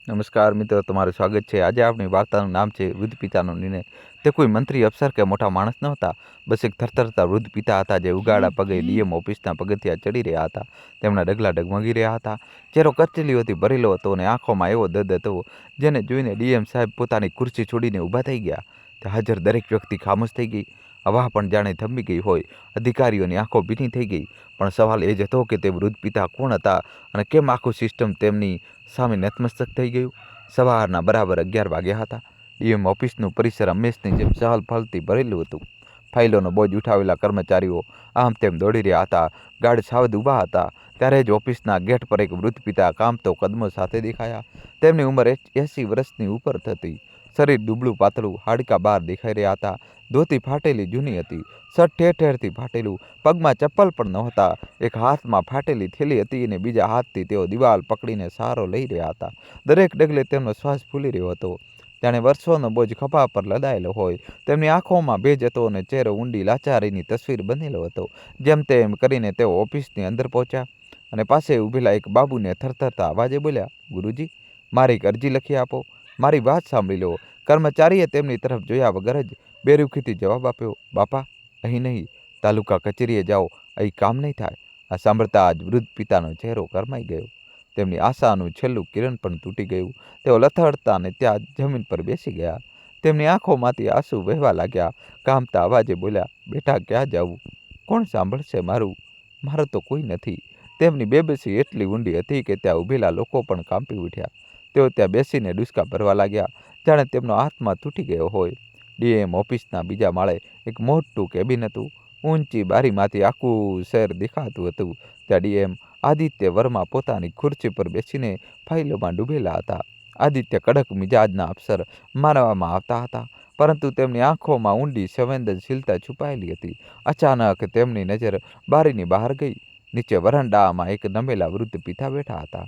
નમસ્કાર મિત્રો, તમારું સ્વાગત છે. આજે આપણી વાર્તાનું નામ છે વૃદ્ધ પિતાનો નિર્ણય. તે કોઈ મંત્રી, અફસર કે મોટા માણસ નહોતા. બસ એક થરથરતા વૃદ્ધ પિતા હતા જે ઉગાડા પગે ડીએમ ઓફિસના પગથિયા ચડી રહ્યા હતા. તેમના ડગલા ડગમગી રહ્યા હતા. ચહેરો કરચલીઓથી ભરેલો હતો અને આંખોમાં એવો દર્દ હતો જેને જોઈને ડીએમ સાહેબ પોતાની ખુરશી છોડીને ઊભા થઈ ગયા. તે હાજર દરેક વ્યક્તિ ખામોશ થઈ ગઈ. હવા પણ જાણે થંભી ગઈ હોય. અધિકારીઓની આંખો ભીની થઈ ગઈ. પણ સવાલ એ જ હતો કે તે વૃદ્ધ પિતા કોણ હતા અને કેમ આખું સિસ્ટમ તેમની સામે નતમસ્તક થઈ ગયું. સવારના બરાબર 11 વાગ્યા હતા. ડીએમ ઓફિસનું પરિસર હંમેશની જેમ ચહલ પહલથી ભરેલું હતું. ફાઇલોનો બોજ ઉઠાવેલા કર્મચારીઓ આમ તેમ દોડી રહ્યા હતા. ગાર્ડ સાવધ ઊભા હતા. ત્યારે જ ઓફિસના ગેટ પર એક વૃદ્ધ પિતા કામતો કદમો સાથે દેખાયા. તેમની ઉંમર 80 વર્ષની ઉપર થતી. શરીર દુબળું પાતળું, હાડકાં બહાર દેખાઈ રહ્યા હતા. ધોતી ફાટેલી જૂની હતી. શર્ટ ઠેર ઠેરથી ફાટેલું. પગમાં ચપ્પલ પણ નહોતા. એક હાથમાં ફાટેલી થેલી હતી અને બીજા હાથથી તેઓ દિવાલ પકડીને સહારો લઈ રહ્યા હતા. દરેક ડગલે તેમનો શ્વાસ ફૂલી રહ્યો હતો. જાણે વર્ષોનો બોજ ખભા પર લદાયેલો હોય. તેમની આંખોમાં ભેજ હતો અને ચહેરો ઊંડી લાચારીની તસવીર બનેલો હતો. જેમ તેમ કરીને તેઓ ઓફિસની અંદર પહોંચ્યા અને પાસે ઊભેલા એક બાબુને થરથરતા અવાજે બોલ્યા, ગુરુજી, મારી એક અરજી લખી આપો. મારી વાત સાંભળી લો. કર્મચારીએ તેમની તરફ જોયા વગર જ બેરુખીથી જવાબ આપ્યો, બાપા, અહીં નહીં, તાલુકા કચેરીએ જાઓ, અહીં કામ નહીં થાય. આ સાંભળતા જ વૃદ્ધ પિતાનો ચહેરો ગરમાઈ ગયો. તેમની આશાનું છેલ્લું કિરણ પણ તૂટી ગયું. તેઓ લથડતા અને ત્યાં જમીન પર બેસી ગયા. તેમની આંખોમાંથી આંસુ વહેવા લાગ્યા. કામતા અવાજે બોલ્યા, બેટા, ક્યાં જવું? કોણ સાંભળશે મારું તો કોઈ નથી. તેમની બેબસી એટલી ઊંડી હતી કે ત્યાં ઊભેલા લોકો પણ કાંપી ઉઠ્યા. તેઓ ત્યાં બેસીને ડૂસકા ભરવા લાગ્યા, જાણે તેમનો આત્મા તૂટી ગયો હોય. ડીએમ ઓફિસના બીજા માળે એક મોટું કેબિન હતું. ઊંચી બારીમાંથી આખું શહેર દેખાતું હતું. ત્યાં ડીએમ આદિત્ય વર્મા પોતાની ખુરશી પર બેસીને ફાઇલોમાં ડૂબેલા હતા. આદિત્ય કડક મિજાજના અફસર માનવામાં આવતા હતા, પરંતુ તેમની આંખોમાં ઊંડી સંવેદનશીલતા છુપાયેલી હતી. અચાનક તેમની નજર બારીની બહાર ગઈ. નીચે વરંડામાં એક નમેલા વૃદ્ધ પિતા બેઠા હતા.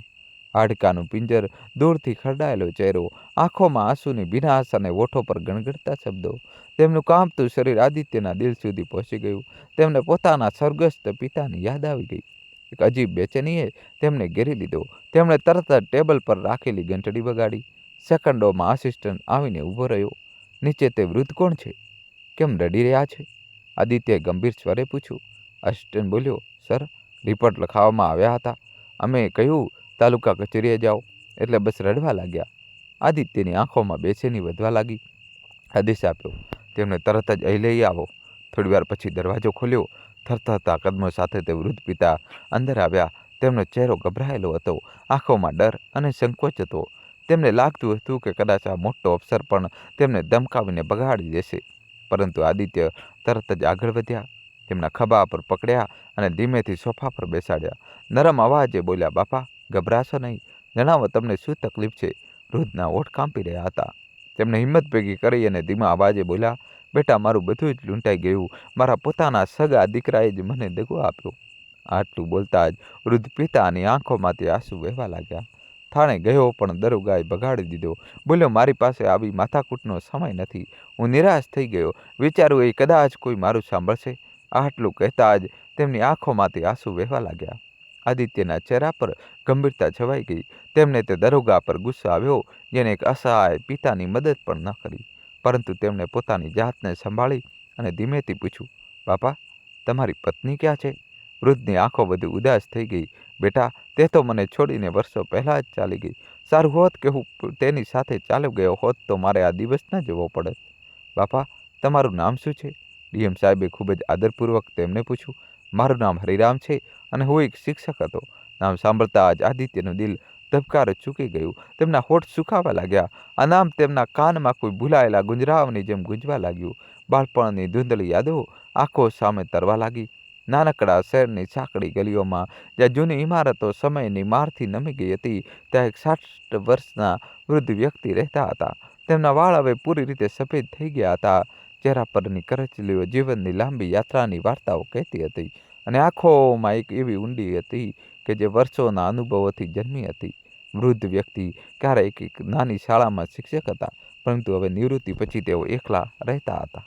હાડકાનું પિંજર, દૂરથી ખરડાયેલો ચહેરો, આંખોમાં આંસુની ભીનાશ અને હોઠો પર ગણગણતા શબ્દો. તેમનું કામતું શરીર આદિત્યના દિલ સુધી પહોંચી ગયું. તેમને પોતાના સ્વર્ગસ્થ પિતાની યાદ આવી ગઈ. એક અજીબ બેચેનીએ તેમને ઘેરી લીધો. તેમણે તરત જ ટેબલ પર રાખેલી ઘંટડી વગાડી. સેકન્ડોમાં આસિસ્ટન્ટ આવીને ઊભો રહ્યો. નીચે તે વૃદ્ધ કોણ છે? કેમ રડી રહ્યા છે? આદિત્યએ ગંભીર સ્વરે પૂછ્યું. આસિસ્ટન્ટ બોલ્યો, સર, રિપોર્ટ લખાવવામાં આવ્યા હતા. અમે કહ્યું તાલુકા કચેરીએ જાઓ એટલે બસ રડવા લાગ્યા. આદિત્યની આંખોમાં બેચેની વધવા લાગી. આદેશ આપ્યો. તેમને તરત જ અહીં લઈ આવો. થોડીવાર પછી દરવાજો ખોલ્યો. થરથરતા કદમો સાથે તે વૃદ્ધ પિતા અંદર આવ્યા. તેમનો ચહેરો ગભરાયેલો હતો. આંખોમાં ડર અને સંકોચ હતો. તેમને લાગતું હતું કે કદાચ આ મોટો અફસર પણ તેમને ધમકાવીને ભગાડી દેશે. પરંતુ આદિત્ય તરત જ આગળ વધ્યા. તેમના ખભા પર પકડ્યા અને ધીમેથી સોફા પર બેસાડ્યા. નરમ અવાજે બોલ્યા, બાપા, ગભરાશો નહીં. જણાવો, તમને શું તકલીફ છે? વૃદ્ધના હોઠ કાંપી રહ્યા હતા. તેમણે હિંમત ભેગી કરી અને ધીમા અવાજે બોલ્યા, બેટા, મારું બધું જ લૂંટાઈ ગયું. મારા પોતાના સગા દીકરાએ જ મને દગો આપ્યો. આટલું બોલતા જ વૃદ્ધ પિતાની આંખોમાંથી આંસુ વહેવા લાગ્યા. થાણે ગયો પણ દરોગાએ ભગાડી દીધો. બોલ્યો, મારી પાસે આવી માથાકૂટનો સમય નથી. હું નિરાશ થઈ ગયો. વિચારું એ કદાચ કોઈ મારું સાંભળશે. આટલું કહેતા જ તેમની આંખોમાંથી આંસુ વહેવા લાગ્યા. આદિત્યના ચહેરા પર ગંભીરતા છવાઈ ગઈ. તેમને તે દરોગા પર ગુસ્સો આવ્યો, જેને એક અસહાય પિતાની મદદ પણ ન કરી. પરંતુ તેમણે પોતાની જાતને સંભાળી અને ધીમેથી પૂછ્યું, બાપા, તમારી પત્ની ક્યાં છે? વૃદ્ધની આંખો વધુ ઉદાસ થઈ ગઈ. બેટા, તે તો મને છોડીને વર્ષો પહેલાં જ ચાલી ગઈ. સારું હોત કે હું તેની સાથે ચાલ્યો ગયો હોત તો મારે આ દિવસ ન જોવો પડત. બાપા, તમારું નામ શું છે? ડીએમ સાહેબે ખૂબ જ આદરપૂર્વક તેમને પૂછ્યું. મારું નામ હરિરામ છે અને હું એક શિક્ષક હતો. નામ સાંભળતા જ આદિત્યનું દિલ ધબકારે ચૂકી ગયું. તેમના હોઠ સુકાવા લાગ્યા. આ નામ તેમના કાનમાં કોઈ ભૂલાયેલા ગુંજરાવની જેમ ગુંજવા લાગ્યું. બાળપણની ધૂંધળી યાદો આંખો સામે તરવા લાગી. નાનકડા શહેરની સાંકડી ગલીઓમાં, જ્યાં જૂની ઇમારતો સમયની મારથી નમી ગઈ હતી, ત્યાં એક 60 વર્ષના વૃદ્ધ વ્યક્તિ રહેતા હતા. તેમના વાળ હવે પૂરી રીતે સફેદ થઈ ગયા હતા. ચહેરા પરની કરચલીઓ જીવનની લાંબી યાત્રાની વાર્તાઓ કહેતી હતી અને આંખોમાં એક એવી ઊંડી હતી કે જે વર્ષોના અનુભવોથી જન્મી હતી. વૃદ્ધ વ્યક્તિ ક્યારેક એક નાની શાળામાં શિક્ષક હતા, પરંતુ હવે નિવૃત્તિ પછી તેઓ એકલા રહેતા હતા.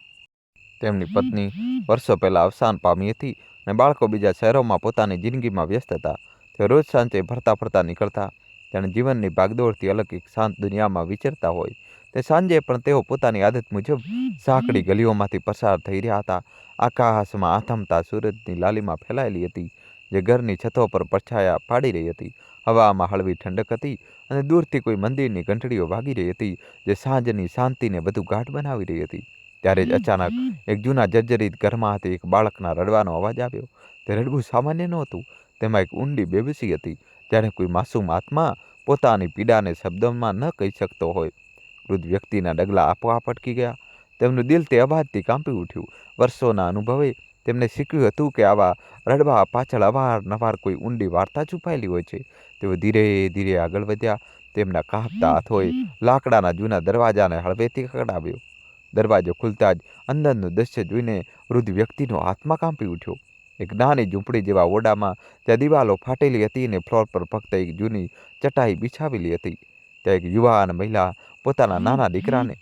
તેમની પત્ની વર્ષો પહેલાં અવસાન પામી હતી અને બાળકો બીજા શહેરોમાં પોતાની જિંદગીમાં વ્યસ્ત હતા. તેઓ રોજ સાંજે ફરતા ફરતા નીકળતા. જાણે જીવનની ભાગદોડથી અલગ એક શાંત દુનિયામાં વિચરતા હોય. તે સાંજે પણ તેઓ પોતાની આદત મુજબ સાંકડી ગલીઓમાંથી પસાર થઈ રહ્યા હતા. આકાશમાં આથમતા સૂરજની લાલીમાં ફેલાયેલી હતી, જે ઘરની છતો પર પડછાયા પાડી રહી હતી. હવામાં હળવી ઠંડક હતી અને દૂરથી કોઈ મંદિરની ઘંટડીઓ વાગી રહી હતી, જે સાંજની શાંતિને વધુ ગાઢ બનાવી રહી હતી. ત્યારે જ અચાનક એક જૂના જર્જરિત ઘરમાંથી એક બાળકના રડવાનો અવાજ આવ્યો. તે રડવું સામાન્ય નહોતું, તેમાં એક ઊંડી બેબસી હતી, જાણે કોઈ માસૂમ આત્મા પોતાની પીડાને શબ્દોમાં ન કહી શકતો હોય. વૃદ્ધ વ્યક્તિના ડગલા આપોઆપ અટકી ગયા. તેમનું દિલ તે અવાજથી કાંપી ઉઠ્યું. વર્ષોના અનુભવે તેમને શીખ્યું હતું કે આવા રડવા પાછળ અવારનવાર કોઈ ઊંડી વાર્તા છુપાયેલી હોય છે. તેઓ ધીરે ધીરે આગળ વધ્યા. તેમના કાપતા હાથોએ લાકડાના જૂના દરવાજાને હળવેથી ખખડાવ્યો. દરવાજો ખુલતા જ અંદરનું દૃશ્ય જોઈને વૃદ્ધ વ્યક્તિનો આત્મા કાંપી ઉઠ્યો. એક નાની ઝૂંપડી જેવા ઓરડામાં, જ્યાં દિવાલો ફાટેલી હતી અને ફ્લોર પર ફક્ત એક જૂની ચટાઈ બિછાવેલી હતી, ત્યાં એક યુવાન મહિલા પોતાના નાના દીકરાને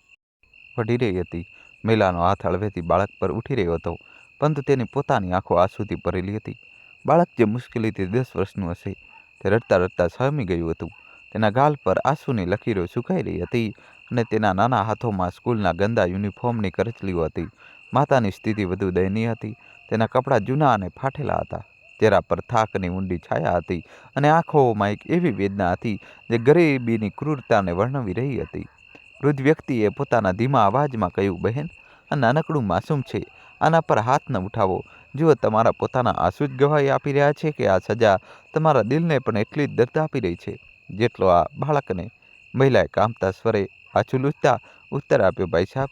વઢી રહી હતી. મહિલાનો હાથ હળવેથી બાળક પર ઉઠી રહ્યો હતો, પરંતુ તેની પોતાની આંખો આંસુથી ભરેલી હતી. બાળક, જે મુશ્કેલીથી 10 વર્ષનું હશે, તે રડતા રડતા શરમી ગયું હતું. તેના ગાલ પર આંસુની લકીરો સુકાઈ રહી હતી અને તેના નાના હાથોમાં સ્કૂલના ગંદા યુનિફોર્મની કરચલીઓ હતી. માતાની સ્થિતિ વધુ દયનીય હતી. તેના કપડાં જૂના અને ફાટેલા હતા, ચહેરા પર થાકની ઊંડી છાયા હતી અને આંખોમાં એક એવી વેદના હતી જે ગરીબીની ક્રૂરતાને વર્ણવી રહી હતી. વૃદ્ધ વ્યક્તિએ પોતાના ધીમા અવાજમાં કહ્યું, બહેન, આ નાનકડું માસૂમ છે, આના પર હાથ ન ઉઠાવો. જુઓ, તમારા પોતાના આંસુ જ ગવાહી આપી રહ્યા છે કે આ સજા તમારા દિલને પણ એટલી જ દર્દ આપી રહી છે જેટલો આ બાળકને. મહિલાએ કાંપતા સ્વરે પાછું લૂછતા ઉત્તર આપ્યો, ભાઈ સાહેબ,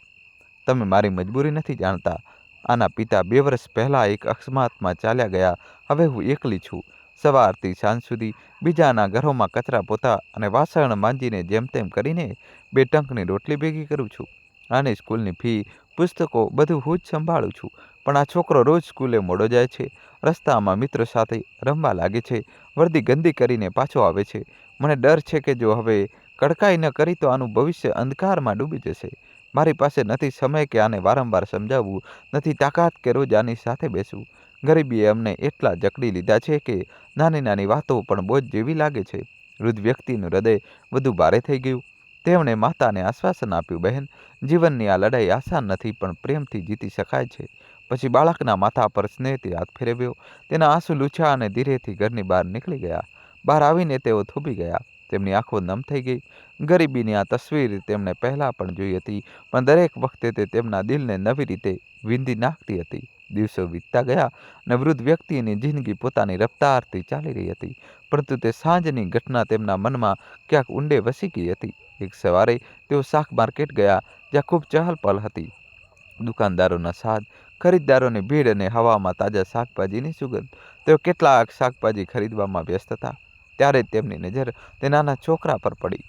તમે મારી મજબૂરી નથી જાણતા. આના પિતા 2 વર્ષ પહેલાં એક અકસ્માતમાં ચાલ્યા ગયા. હવે હું એકલી છું. સવારથી સાંજ સુધી બીજાના ઘરોમાં કચરા પોતા અને વાસણ માંજીને જેમ તેમ કરીને 2 ટંકની રોટલી ભેગી કરું છું. આની સ્કૂલની ફી, પુસ્તકો, બધું હું જ સંભાળું છું. પણ આ છોકરો રોજ સ્કૂલે મોડો જાય છે, રસ્તામાં મિત્રો સાથે રમવા લાગે છે, વર્દી ગંદી કરીને પાછો આવે છે. મને ડર છે કે જો હવે કડકાઈ ન કરી તો આનું ભવિષ્ય અંધકારમાં ડૂબી જશે. મારી પાસે નથી સમય કે આને વારંવાર સમજાવવું, નથી તાકાત કે રોજ આની સાથે બેસવું. ગરીબીએ અમને એટલા જકડી લીધા છે કે નાની નાની વાતો પણ બોજ જેવી લાગે છે. વૃદ્ધ વ્યક્તિનું હૃદય વધુ ભારે થઈ ગયું. તેમણે માતાને આશ્વાસન આપ્યું, બહેન, જીવનની આ લડાઈ આસાન નથી, પણ પ્રેમથી જીતી શકાય છે. પછી બાળકના માથા પર સ્નેહથી હાથ ફેરવ્યો. તેના આંસુ લૂછ્યા અને ધીરેથી ઘરની બહાર નીકળી ગયા. બહાર આવીને તેઓ થોભી ગયા. તેમની આંખો નમ થઈ ગઈ. ગરીબીની આ તસવીર તેમણે પહેલાં પણ જોઈ હતી, પણ દરેક વખતે તે તેમના દિલને નવી રીતે વીંધી નાખતી હતી. દિવસો વીતતા ગયા અને વૃદ્ધ વ્યક્તિની જિંદગી પોતાની રફતારથી ચાલી રહી હતી, પરંતુ તે સાંજની ઘટના તેમના મનમાં ક્યાંક ઊંડે વસી ગઈ હતી. એક સવારે તેઓ શાક માર્કેટ ગયા, જ્યાં ખૂબ ચહલપહલ હતી. દુકાનદારોના સાદ, ખરીદદારોની ભીડ અને હવામાં તાજા શાકભાજીની સુગંધ. તેઓ કેટલાક શાકભાજી ખરીદવામાં વ્યસ્ત હતા. ત્યારે જ તેમની નજર તે નાના છોકરા પર પડી.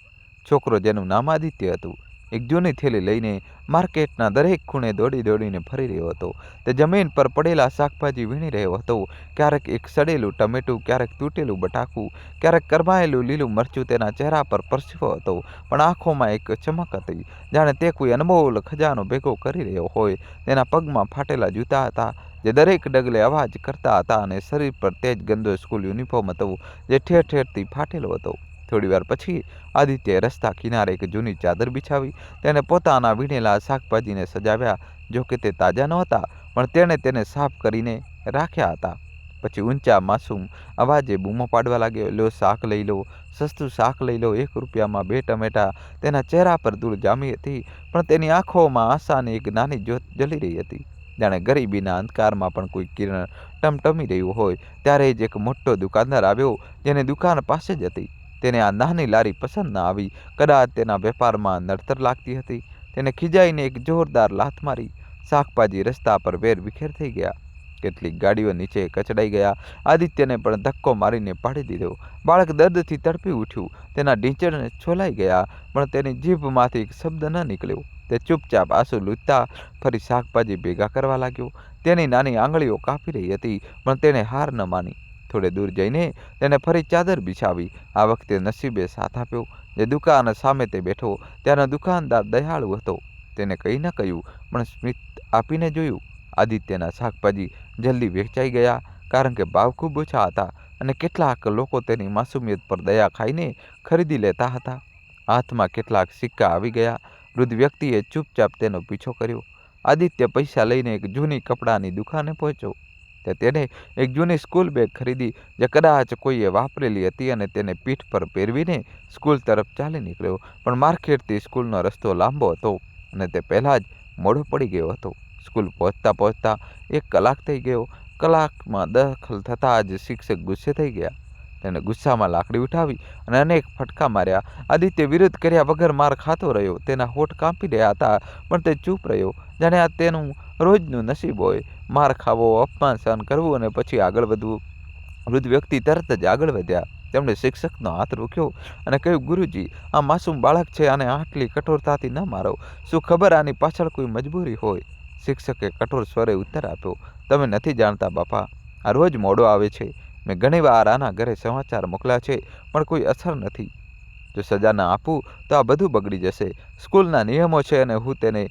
છોકરો, જેનું નામ આદિત્ય હતું, એક જૂની થેલી લઈને માર્કેટના દરેક ખૂણે દોડી દોડીને ફરી રહ્યો હતો. તે જમીન પર પડેલા શાકભાજી વીણી રહ્યો હતો. ક્યારેક એક સડેલું ટમેટું, ક્યારેક તૂટેલું બટાકું, ક્યારેક કરમાયેલું લીલું મરચું. તેના ચહેરા પર પરસેવો હતો, પણ આંખોમાં એક ચમક હતી, જાણે તે કોઈ અનમોલ ખજાનો ભેગો કરી રહ્યો હોય. તેના પગમાં ફાટેલા જૂતા હતા, જે દરેક ડગલે અવાજ કરતા હતા, અને શરીર પર તે જ ગંદો સ્કૂલ યુનિફોર્મ હતો, જે ઠેર ઠેરથી ફાટેલો હતો. થોડીવાર પછી આદિત્યએ રસ્તા કિનારે એક જૂની ચાદર બિછાવી. તેણે પોતાના વીણેલા શાકભાજીને સજાવ્યા. જો કે તે તાજા નહોતા, પણ તેણે તેને સાફ કરીને રાખ્યા હતા. પછી ઊંચા માસૂમ અવાજે બૂમો પાડવા લાગ્યો, લો, શાક લઈ લો, સસ્તું શાક લઈ લો, 1 રૂપિયામાં 2 ટમેટા. તેના ચહેરા પર ધૂળ જામી હતી, પણ તેની આંખોમાં આશાની એક નાની જ્યોત જલી રહી હતી, જાણે ગરીબીના અંધકારમાં પણ કોઈ કિરણ ટમટમી રહ્યું હોય. ત્યારે જ એક મોટો દુકાનદાર આવ્યો, જેની દુકાન પાસે જ હતી. તેને આ નાની લારી પસંદ ન આવી. કદાચ તેના વેપારમાં નડતર લાગતી હતી. તેને ખીજાઈને એક જોરદાર લાત મારી. શાકભાજી રસ્તા પર વેર વિખેર થઈ ગયા. કેટલીક ગાડીઓ નીચે કચડાઈ ગયા. આદિત્યને પણ ધક્કો મારીને પાડી દીધો. બાળક દર્દથી તડપી ઉઠ્યું. તેના ઢીંચણ છોલાઈ ગયા, પણ તેની જીભમાંથી એક શબ્દ ન નીકળ્યો. તે ચૂપચાપ આંસુ લૂછતા ફરી શાકભાજી ભેગા કરવા લાગ્યો. તેની નાની આંગળીઓ કાપી રહી હતી, પણ તેણે હાર ન માની. થોડે દૂર જઈને તેણે ફરી ચાદર બિછાવી. આ વખતે નસીબે સાથ આપ્યો. જે દુકાન સામે તે બેઠો, ત્યાંનો દુકાનદાર દયાળુ હતો. તેને કંઈ ન કહ્યું, પણ સ્મિત આપીને જોયું. આદિત્યના શાકભાજી જલ્દી વેચાઈ ગયા, કારણ કે ભાવ ખૂબ ઓછા હતા. અને કેટલાક લોકો તેની માસૂમિયત પર દયા ખાઈને ખરીદી લેતા હતા. હાથમાં કેટલાક સિક્કા આવી ગયા. વૃદ્ધ વ્યક્તિએ ચૂપચાપ તેનો પીછો કર્યો. આદિત્ય પૈસા લઈને એક જૂની કપડાની દુકાને પહોંચ્યો. તેને એક જૂની સ્કૂલ બેગ ખરીદી જે કદાચ કોઈએ વાપરેલી હતી અને તેને પીઠ પર પહેરવીને સ્કૂલ તરફ ચાલી નીકળ્યો. પણ માર્કેટથી સ્કૂલનો રસ્તો લાંબો હતો અને તે પહેલાં જ મોડો પડી ગયો હતો. સ્કૂલ પહોંચતા પહોંચતા 1 કલાક થઈ ગયો. કલાકમાં દાખલ થતાં જ શિક્ષક ગુસ્સે થઈ ગયા. તેણે ગુસ્સામાં લાકડી ઉઠાવી અને અનેક ફટકા માર્યા. આદિત્ય વિરોધ કર્યા વગર માર ખાતો રહ્યો. તેના હોઠ કાંપી રહ્યા હતા, પણ તે ચૂપ રહ્યો, જાણે આ તેનું રોજનું નસીબ હોય. માર ખાવો, અપમાન સહન કરવું અને પછી આગળ વધવું. વૃદ્ધ વ્યક્તિ તરત જ આગળ વધ્યા. તેમણે શિક્ષકનો હાથ રોક્યો અને કહ્યું, ગુરુજી, આ માસૂમ બાળક છે, આને આટલી કઠોરતાથી ન મારો. શું ખબર આની પાછળ કોઈ મજબૂરી હોય? શિક્ષકે કઠોર સ્વરે ઉત્તર આપ્યો, તમે નથી જાણતા બાપા, આ રોજ મોડો આવે છે. મેં ઘણીવાર આના ઘરે સમાચાર મોકલ્યા છે, પણ કોઈ અસર નથી. જો સજા ન આપું તો આ બધું બગડી જશે. સ્કૂલના નિયમો છે અને હું તેને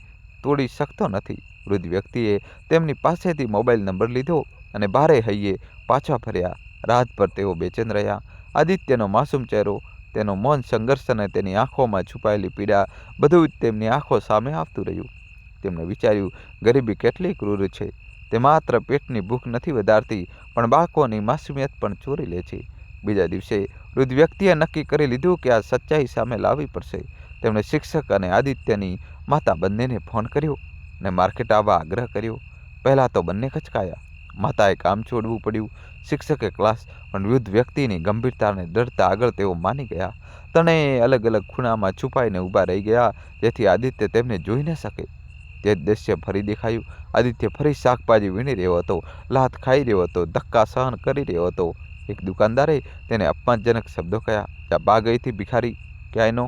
તોડી શકતો નથી. વૃદ્ધ વ્યક્તિએ તેમની પાસેથી મોબાઈલ નંબર લીધો અને ભારે હૈયે પાછા ફર્યા. રાતભર તેઓ બેચેન રહ્યા. આદિત્યનો માસૂમ ચહેરો, તેનો મૌન સંઘર્ષ અને તેની આંખોમાં છુપાયેલી પીડા, બધું જ તેમની આંખો સામે આવતું રહ્યું. તેમણે વિચાર્યું, ગરીબી કેટલી ક્રૂર છે. તે માત્ર પેટની ભૂખ નથી વધારતી, પણ બાળકોની માસૂમિયત પણ ચોરી લે છે. બીજા દિવસે વૃદ્ધ વ્યક્તિએ નક્કી કરી લીધું કે આ સચ્ચાઈ સામે લાવવી પડશે. તેમણે શિક્ષક અને આદિત્યની માતા બંનેને ફોન કર્યો અને માર્કેટ આવવા આગ્રહ કર્યો. પહેલાં તો બંને ખચકાયા. માતાએ કામ છોડવું પડ્યું, શિક્ષકે ક્લાસ, પણ વૃદ્ધ વ્યક્તિની ગંભીરતાને ડરતા આગળ તેઓ માની ગયા. ત્રણેય અલગ અલગ ખૂણામાં છુપાઈને ઊભા રહી ગયા, જેથી આદિત્ય તેમને જોઈ ન શકે. તે જ દ્રશ્ય ફરી દેખાયું. આદિત્ય ફરી શાકભાજી વીણી રહ્યો હતો, લાત ખાઈ રહ્યો હતો, ધક્કા સહન કરી રહ્યો હતો. એક દુકાનદારે તેને અપમાનજનક શબ્દો કહ્યા, જ્યાં બા ગઈ હતી ભિખારી, ક્યાંયનો?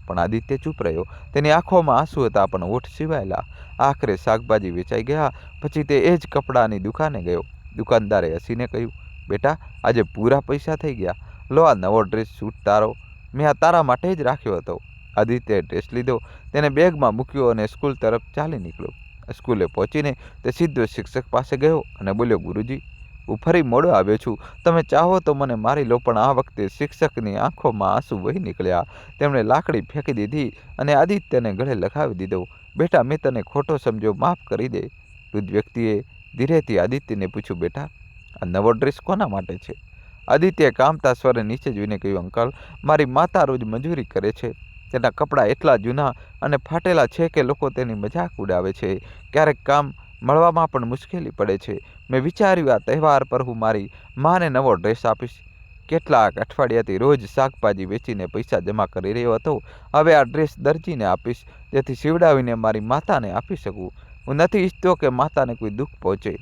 પણ આદિત્ય ચૂપ રહ્યો. તેની આંખોમાં આંસુ હતા, પણ હોઠ સિવાયેલા. આખરે શાકભાજી વેચાઈ ગયા પછી તે એ જ કપડાની દુકાને ગયો. દુકાનદારે હસીને કહ્યું, બેટા, આજે પૂરા પૈસા થઈ ગયા. લો, આ નવો ડ્રેસ સૂટ તારો. મેં આ તારા માટે જ રાખ્યો હતો. આદિત્યએ ડ્રેસ લીધો, તેને બેગમાં મૂક્યો અને સ્કૂલ તરફ ચાલી નીકળ્યો. સ્કૂલે પહોંચીને તે સીધો શિક્ષક પાસે ગયો અને બોલ્યો, ગુરુજી, હું ફરી મોડો આવ્યો છું. તમે ચાહો તો મને મારી લો. પણ આ વખતે શિક્ષકની આંખોમાં આંસુ વહી નીકળ્યા. તેમણે લાકડી ફેંકી દીધી અને આદિત્યને ગળે લગાવી દીધો. બેટા, મેં તને ખોટો સમજ્યો, માફ કરી દે. વૃદ્ધ વ્યક્તિએ ધીરેથી આદિત્યને પૂછ્યું, બેટા, આ નવો ડ્રેસ કોના માટે છે? આદિત્યએ કામતા સ્વરે નીચે જોઈને કહ્યું, અંકલ, મારી માતા રોજ મજૂરી કરે છે. તેના કપડાં એટલા જૂના અને ફાટેલા છે કે લોકો તેની મજાક ઉડાવે છે. ક્યારેક કામ મળવામાં પણ મુશ્કેલી પડે છે. મેં વિચાર્યું, આ તહેવાર પર હું મારી માને નવો ડ્રેસ આપીશ. કેટલાક અઠવાડિયાથી રોજ શાકભાજી વેચીને પૈસા જમા કરી રહ્યો હતો. હવે આ ડ્રેસ દરજીને આપીશ, જેથી સીવડાવીને મારી માતાને આપી શકું. હું નથી ઈચ્છતો કે માતાને કોઈ દુઃખ પહોંચે.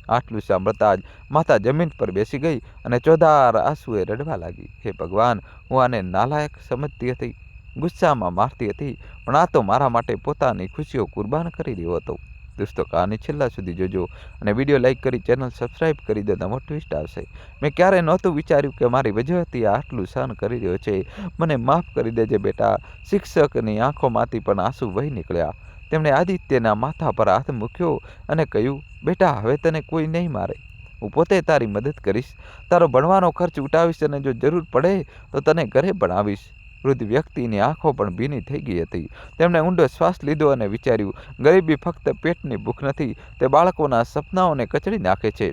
આટલું સાંભળતા જ માતા જમીન પર બેસી ગઈ અને ચોધાર આંસુએ રડવા લાગી. હે ભગવાન, હું આને નાલાયક સમજતી હતી, ગુસ્સામાં મારતી હતી, પણ આ તો મારા માટે પોતાની ખુશીઓ કુરબાન કરી રહ્યો હતો. દોસ્તો, કહાની છેલ્લા સુધી જોજો અને વિડીયો લાઇક કરી ચેનલ સબસ્ક્રાઈબ કરી દો. નવો ટ્વિસ્ટ આવશે. મેં ક્યારેય નહોતું વિચાર્યું કે મારી વજહથી આટલું સહન કરી રહ્યો છે. મને માફ કરી દેજે બેટા. શિક્ષકની આંખોમાંથી પણ આંસુ વહી નીકળ્યા. તેમણે આદિત્યના માથા પર હાથ મૂક્યો અને કહ્યું, બેટા, હવે તને કોઈ નહીં મારે. હું પોતે તારી મદદ કરીશ. તારો ભણવાનો ખર્ચ ઉઠાવીશ અને જો જરૂર પડે તો તને ઘરે ભણાવીશ. વૃદ્ધ વ્યક્તિની આંખો પણ ભીની થઈ ગઈ હતી. તેમણે ઊંડો શ્વાસ લીધો અને વિચાર્યું, ગરીબી ફક્ત પેટની ભૂખ નથી, તે બાળકોના સપનાઓને કચડી નાખે છે,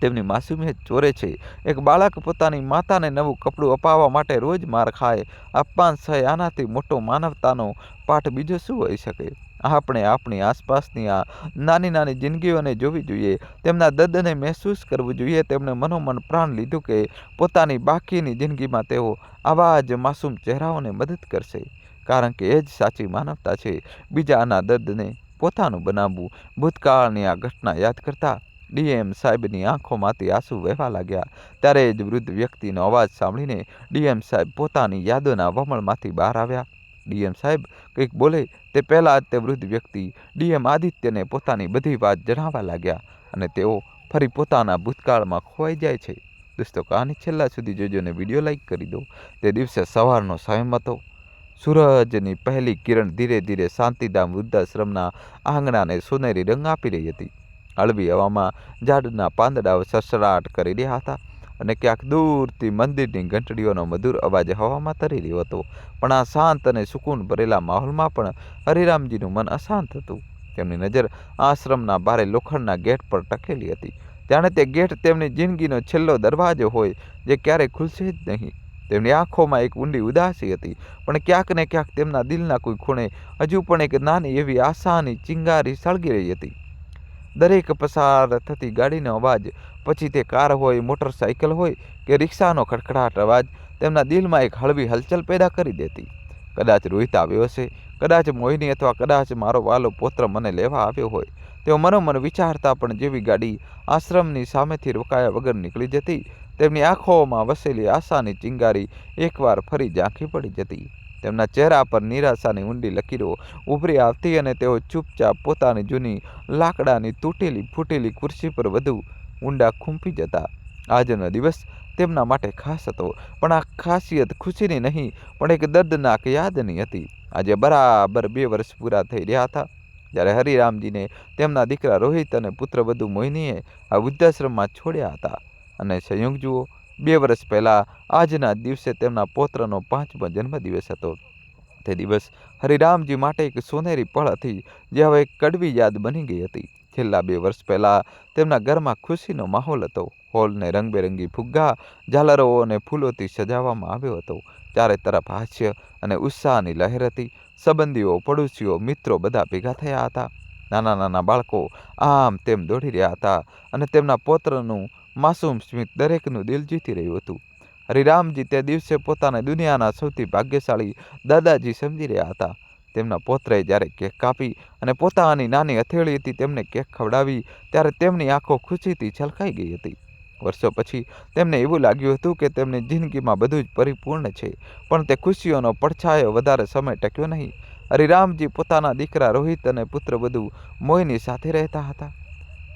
તેમની માસૂમિયત ચોરે છે. એક બાળક પોતાની માતાને નવું કપડું અપાવવા માટે રોજ માર ખાય, અપમાન સહે, આનાથી મોટો માનવતાનો પાઠ બીજો શું હોઈ શકે? આપણે આપણી આસપાસની આ નાની નાની જિંદગીઓને જોવી જોઈએ, તેમના દર્દને મહેસૂસ કરવું જોઈએ. તેમણે મનોમન પ્રાણ લીધું કે પોતાની બાકીની જિંદગીમાં તેઓ આવા જ માસૂમ ચહેરાઓને મદદ કરશે, કારણ કે એ જ સાચી માનવતા છે. બીજાના દર્દને પોતાનું બનાવવું. ભૂતકાળની આ ઘટના યાદ કરતા ડીએમ સાહેબની આંખોમાંથી આંસુ વહેવા લાગ્યા. ત્યારે જ વૃદ્ધ વ્યક્તિનો અવાજ સાંભળીને ડીએમ સાહેબ પોતાની યાદોના વમળમાંથી બહાર આવ્યા. ડીએમ સાહેબ કંઈક બોલે તે પહેલાં જ તે વૃદ્ધ વ્યક્તિ ડીએમ આદિત્યને પોતાની બધી વાત જણાવવા લાગ્યા અને તેઓ ફરી પોતાના ભૂતકાળમાં ખોવાઈ જાય છે. દોસ્તો, કહાની છેલ્લા સુધી જોજો અને વિડીયો લાઇક કરી દો. તે દિવસે સવારનો સમય હતો. સૂરજની પહેલી કિરણ ધીરે ધીરે શાંતિધામ વૃદ્ધાશ્રમના આંગણાને સોનેરી રંગ આપી રહી હતી. હળવી હવામાં ઝાડના પાંદડાઓ સસરાટ કરી રહ્યા હતા. અને ક્યાંક દૂરથી મંદિરની ઘંટડીઓનો મધુર અવાજ હવામાં તરી રહ્યો હતો. પણ આ શાંત અને સુકૂન ભરેલા માહોલમાં પણ હરિરામજીનું મન અશાંત હતું. તેમની નજર આશ્રમના ભારે લોખંડના ગેટ પર ટકેલી હતી, જાણે તે ગેટ તેમની જિંદગીનો છેલ્લો દરવાજો હોય જે ક્યારેય ખુલશે જ નહીં. તેમની આંખોમાં એક ઊંડી ઉદાસી હતી, પણ ક્યાંક ને ક્યાંક તેમના દિલના કોઈ ખૂણે હજુ પણ એક નાની એવી આશાની ચિંગારી સળગી રહી હતી. દરેક પસાર થતી ગાડીનો અવાજ, પછી તે કાર હોય, મોટરસાઇકલ હોય કે રિક્ષાનો ખડખડાટ અવાજ તેમના દિલમાં એક હળવી હલચલ પેદા કરી દેતી. કદાચ રોહિત આવ્યો હશે, કદાચ મોહિની, અથવા કદાચ મારો વાલો પુત્ર મને લેવા આવ્યો હોય. તેઓ મનોમન વિચારતા, પણ જેવી ગાડી આશ્રમની સામેથી રોકાયા વગર નીકળી જતી, તેમની આંખોમાં વસેલી આશાની ચિંગારી એકવાર ફરી ઝાંખી પડી જતી. તેમના ચહેરા પર નિરાશાની ઊંડી લકીરો ઉભરી આવતી અને તેઓ ચૂપચાપ પોતાની જૂની લાકડાની તૂટેલી ફૂટેલી ખુરશી પર વધુ ઊંડા ખૂંપી જતા. આજનો દિવસ તેમના માટે ખાસ હતો, પણ આ ખાસિયત ખુશીની નહીં, પણ એક દર્દનાક યાદની હતી. આજે બરાબર 2 વર્ષ પૂરા થઈ રહ્યા હતા જ્યારે હરિરામજીને તેમના દીકરા રોહિત અને પુત્રવધુ મોહિનીએ આ વૃદ્ધાશ્રમમાં છોડ્યા હતા. અને સંયોગ જુઓ, 2 વર્ષ પહેલાં આજના દિવસે તેમના પૌત્રનો 5મો જન્મદિવસ હતો. તે દિવસ હરિરામજી માટે એક સોનેરી પળ હતી, જે હવે એક કડવી યાદ બની ગઈ હતી. છેલ્લા 2 વર્ષ પહેલાં તેમના ઘરમાં ખુશીનો માહોલ હતો. હોલને રંગબેરંગી ફુગ્ગા, ઝાલરો અને ફૂલોથી સજાવવામાં આવ્યો હતો. ચારે તરફ હાસ્ય અને ઉત્સાહની લહેર હતી. સંબંધીઓ, પડોશીઓ, મિત્રો બધા ભેગા થયા હતા. નાના નાના બાળકો આમ તેમ દોડી રહ્યા હતા અને તેમના પૌત્રનું માસૂમ સ્મિત દરેકનું દિલ જીતી રહ્યું હતું. હરિરામજી તે દિવસે પોતાને દુનિયાના સૌથી ભાગ્યશાળી દાદાજી સમજી રહ્યા હતા. તેમના પૌત્રએ જ્યારે કેક કાપી અને પોતાની નાની હથેળીથી તેમને કેક ખવડાવી, ત્યારે તેમની આંખો ખુશીથી છલકાઈ ગઈ હતી. વર્ષો પછી તેમને એવું લાગ્યું હતું કે તેમની જિંદગીમાં બધું જ પરિપૂર્ણ છે, પણ તે ખુશીઓનો પડછાયો વધારે સમય ટક્યો નહીં. હરિરામજી પોતાના દીકરા રોહિત અને પુત્રવધુ મોહિની સાથે રહેતા હતા.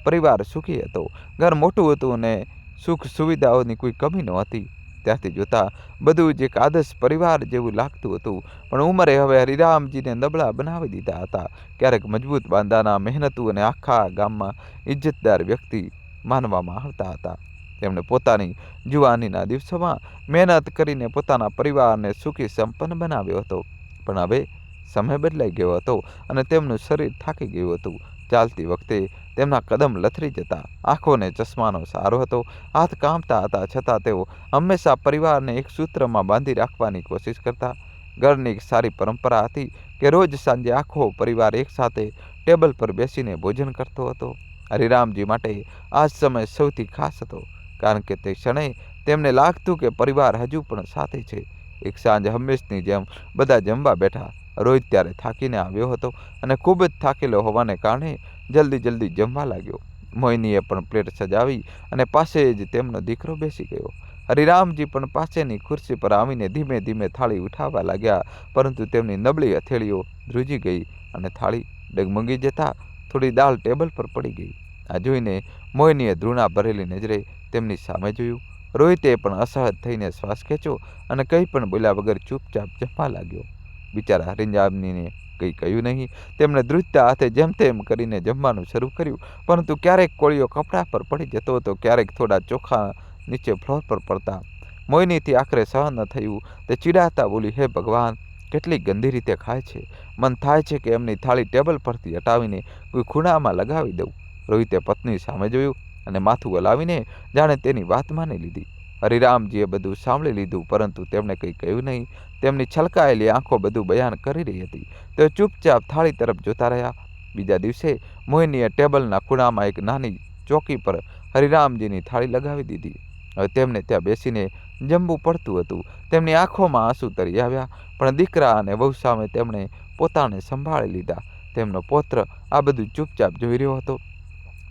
પરિવાર સુખી હતો, ઘર મોટું હતું અને સુખ સુવિધાઓની કોઈ કમી નહોતી. ત્યાંથી જોતા બધું જ એક આદર્શ પરિવાર જેવું લાગતું હતું. પણ ઉંમરે હવે હરિરામજીને નબળા બનાવી દીધા હતા. ક્યારેક મજબૂત બાંધાના, મહેનતુ અને આખા ગામમાં ઇજ્જતદાર વ્યક્તિ માનવામાં આવતા હતા. તેમણે પોતાની જુવાનીના દિવસોમાં મહેનત કરીને પોતાના પરિવારને સુખી સંપન્ન બનાવ્યો હતો. પણ હવે સમય બદલાઈ ગયો હતો અને તેમનું શરીર થાકી ગયું હતું. ચાલતી વખતે તેમના કદમ લથડી જતા, આંખોને ચશ્માનો સહારો હતો, હાથ કાંપતા હતા, છતાં તેઓ હંમેશા પરિવારને એક સૂત્રમાં બાંધી રાખવાની કોશિશ કરતા. ઘરની એક સારી પરંપરા હતી કે રોજ સાંજે આખો પરિવાર એકસાથે ટેબલ પર બેસીને ભોજન કરતો હતો. હરિરામજી માટે આ સમય સૌથી ખાસ હતો, કારણ કે તે ક્ષણે તેમને લાગતું કે પરિવાર હજુ પણ સાથે છે. એક સાંજ હંમેશની જેમ બધા જમવા બેઠા. રોહિત ત્યારે થાકીને આવ્યો હતો અને ખૂબ જ થાકેલો હોવાને કારણે જલ્દી જમવા લાગ્યો. મોહિનીએ પણ પ્લેટ સજાવી અને પાસે જ તેમનો દીકરો બેસી ગયો. હરિરામજી પણ પાસેની ખુરશી પર આવીને ધીમે ધીમે થાળી ઉઠાવવા લાગ્યા, પરંતુ તેમની નબળી હથેળીઓ ધ્રુજી ગઈ અને થાળી ડગમગી જતા થોડી દાળ ટેબલ પર પડી ગઈ. આ જોઈને મોહિનીએ ધૃણા ભરેલી નજરે તેમની સામે જોયું. રોહિતે પણ અસહજ થઈને શ્વાસ ખેંચ્યો અને કંઈ પણ બોલ્યા વગર ચૂપચાપ જમવા લાગ્યો. બિચારા હરિરામજીને કંઈ કહ્યું નહીં. તેમણે ધ્રુજતા હાથે જેમ તેમ કરીને જમવાનું શરૂ કર્યું, પરંતુ ક્યારેક કોળીઓ કપડા પર પડી જતો હતો, ક્યારેક થોડા ચોખા નીચે ફ્લોર પર પડતા. મોહિનીથી આખરે સહન ન થયું. તે ચીડાતા બોલી, હે ભગવાન, કેટલી ગંદી રીતે ખાય છે. મન થાય છે કે એમની થાળી ટેબલ પરથી હટાવીને કોઈ ખૂણામાં લગાવી દઉં. રોહિતે પત્ની સામે જોયું અને માથું હલાવીને જાણે તેની વાત માની લીધી. હરિરામજીએ બધું સાંભળી લીધું, પરંતુ તેમણે કંઈ કહ્યું નહીં. તેમની છલકાયેલી આંખો બધું બયાન કરી રહી હતી. તેઓ ચૂપચાપ થાળી તરફ જોતા રહ્યા. બીજા દિવસે મોહિનીએ ટેબલના ખૂણામાં એક નાની ચોકી પર હરિરામજીની થાળી લગાવી દીધી. હવે તેમને ત્યાં બેસીને જમવું પડતું હતું. તેમની આંખોમાં આંસુ તરી આવ્યા, પણ દીકરા અને વહુ સામે તેમણે પોતાને સંભાળી લીધા. તેમનો પૌત્ર આ બધું ચૂપચાપ જોઈ રહ્યો હતો.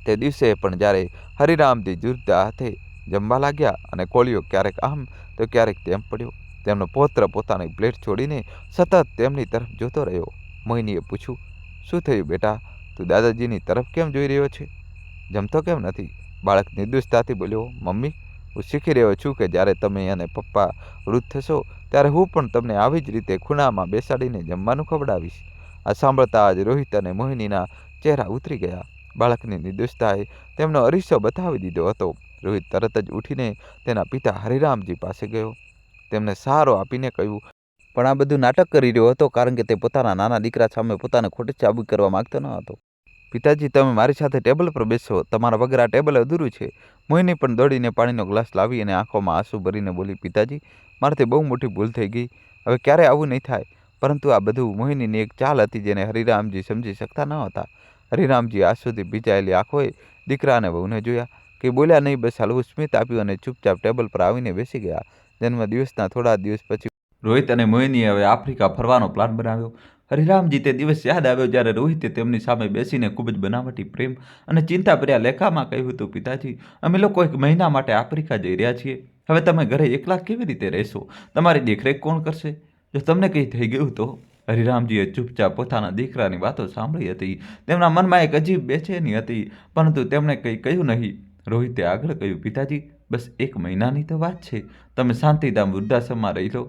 તે દિવસે પણ જ્યારે હરિરામજી ઝૂરતા હાથે જમવા લાગ્યા અને કોળીઓ ક્યારેક આમ તો ક્યારેક તેમ પડ્યો, તેમનો પૌત્ર પોતાની પ્લેટ છોડીને સતત તેમની તરફ જોતો રહ્યો. મોહિનીએ પૂછ્યું, શું થયું બેટા, તું દાદાજીની તરફ કેમ જોઈ રહ્યો છે? જમતો કેમ નથી? બાળક નિર્દોષતાથી બોલ્યો, મમ્મી, હું શીખી રહ્યો છું કે જ્યારે તમે અને પપ્પા વૃદ્ધ થશો ત્યારે હું પણ તમને આવી જ રીતે ખૂણામાં બેસાડીને જમવાનું ખવડાવીશ. આ સાંભળતા જ રોહિત અને મોહિનીના ચહેરા ઉતરી ગયા. બાળકની નિર્દોષતાએ તેમનો અરીસો બતાવી દીધો હતો. રોહિત તરત જ ઉઠીને તેના પિતા હરિરામજી પાસે ગયો. તેમને સહારો આપીને કહ્યું, પણ આ બધું નાટક કરી રહ્યો હતો, કારણ કે તે પોતાના નાના દીકરા સામે પોતાને ખોટી સાબિત કરવા માંગતો ન હતો. પિતાજી, તમે મારી સાથે ટેબલ પર બેસો, તમારા વગર આ ટેબલ અધૂરું છે. મોહિની પણ દોડીને પાણીનો ગ્લાસ લાવી અને આંખોમાં આંસુ ભરીને બોલી, પિતાજી, મારાથી બહુ મોટી ભૂલ થઈ ગઈ. હવે ક્યારેય આવું નહીં થાય. પરંતુ આ બધું મોહિનીની એક ચાલ હતી, જેને હરિરામજી સમજી શકતા ન હતા. હરિરામજી આંસુથી ભીંજાયેલી આંખોએ દીકરા અને વહુને જોયા. કંઈ બોલ્યા નહીં, બસ હલવું સ્મિત આપ્યું અને ચૂપચાપ ટેબલ પર આવીને બેસી ગયા. જન્મદિવસના થોડા દિવસ પછી રોહિત અને મોહિનીએ હવે આફ્રિકા ફરવાનો પ્લાન બનાવ્યો. હરિરામજી તે દિવસ યાદ આવ્યો જ્યારે રોહિતે તેમની સામે બેસીને ખૂબ જ બનાવટી પ્રેમ અને ચિંતાભર્યા લેખામાં કહ્યું હતું, પિતાજી, અમે લોકો 1 મહિના માટે આફ્રિકા જઈ રહ્યા છીએ. હવે તમે ઘરે એકલા કેવી રીતે રહેશો? તમારી દેખરેખ કોણ કરશે? જો તમને કંઈ થઈ ગયું તો? હરિરામજીએ ચૂપચાપ પોતાના દીકરાની વાતો સાંભળી હતી. તેમના મનમાં એક અજીબ બેચેની હતી, પરંતુ તેમણે કંઈ કહ્યું નહીં. રોહિતે આગળ કહ્યું, પિતાજી, બસ 1 મહિનાની તો વાત છે. તમે શાંતિધામ વૃદ્ધાશ્રમમાં રહી લો.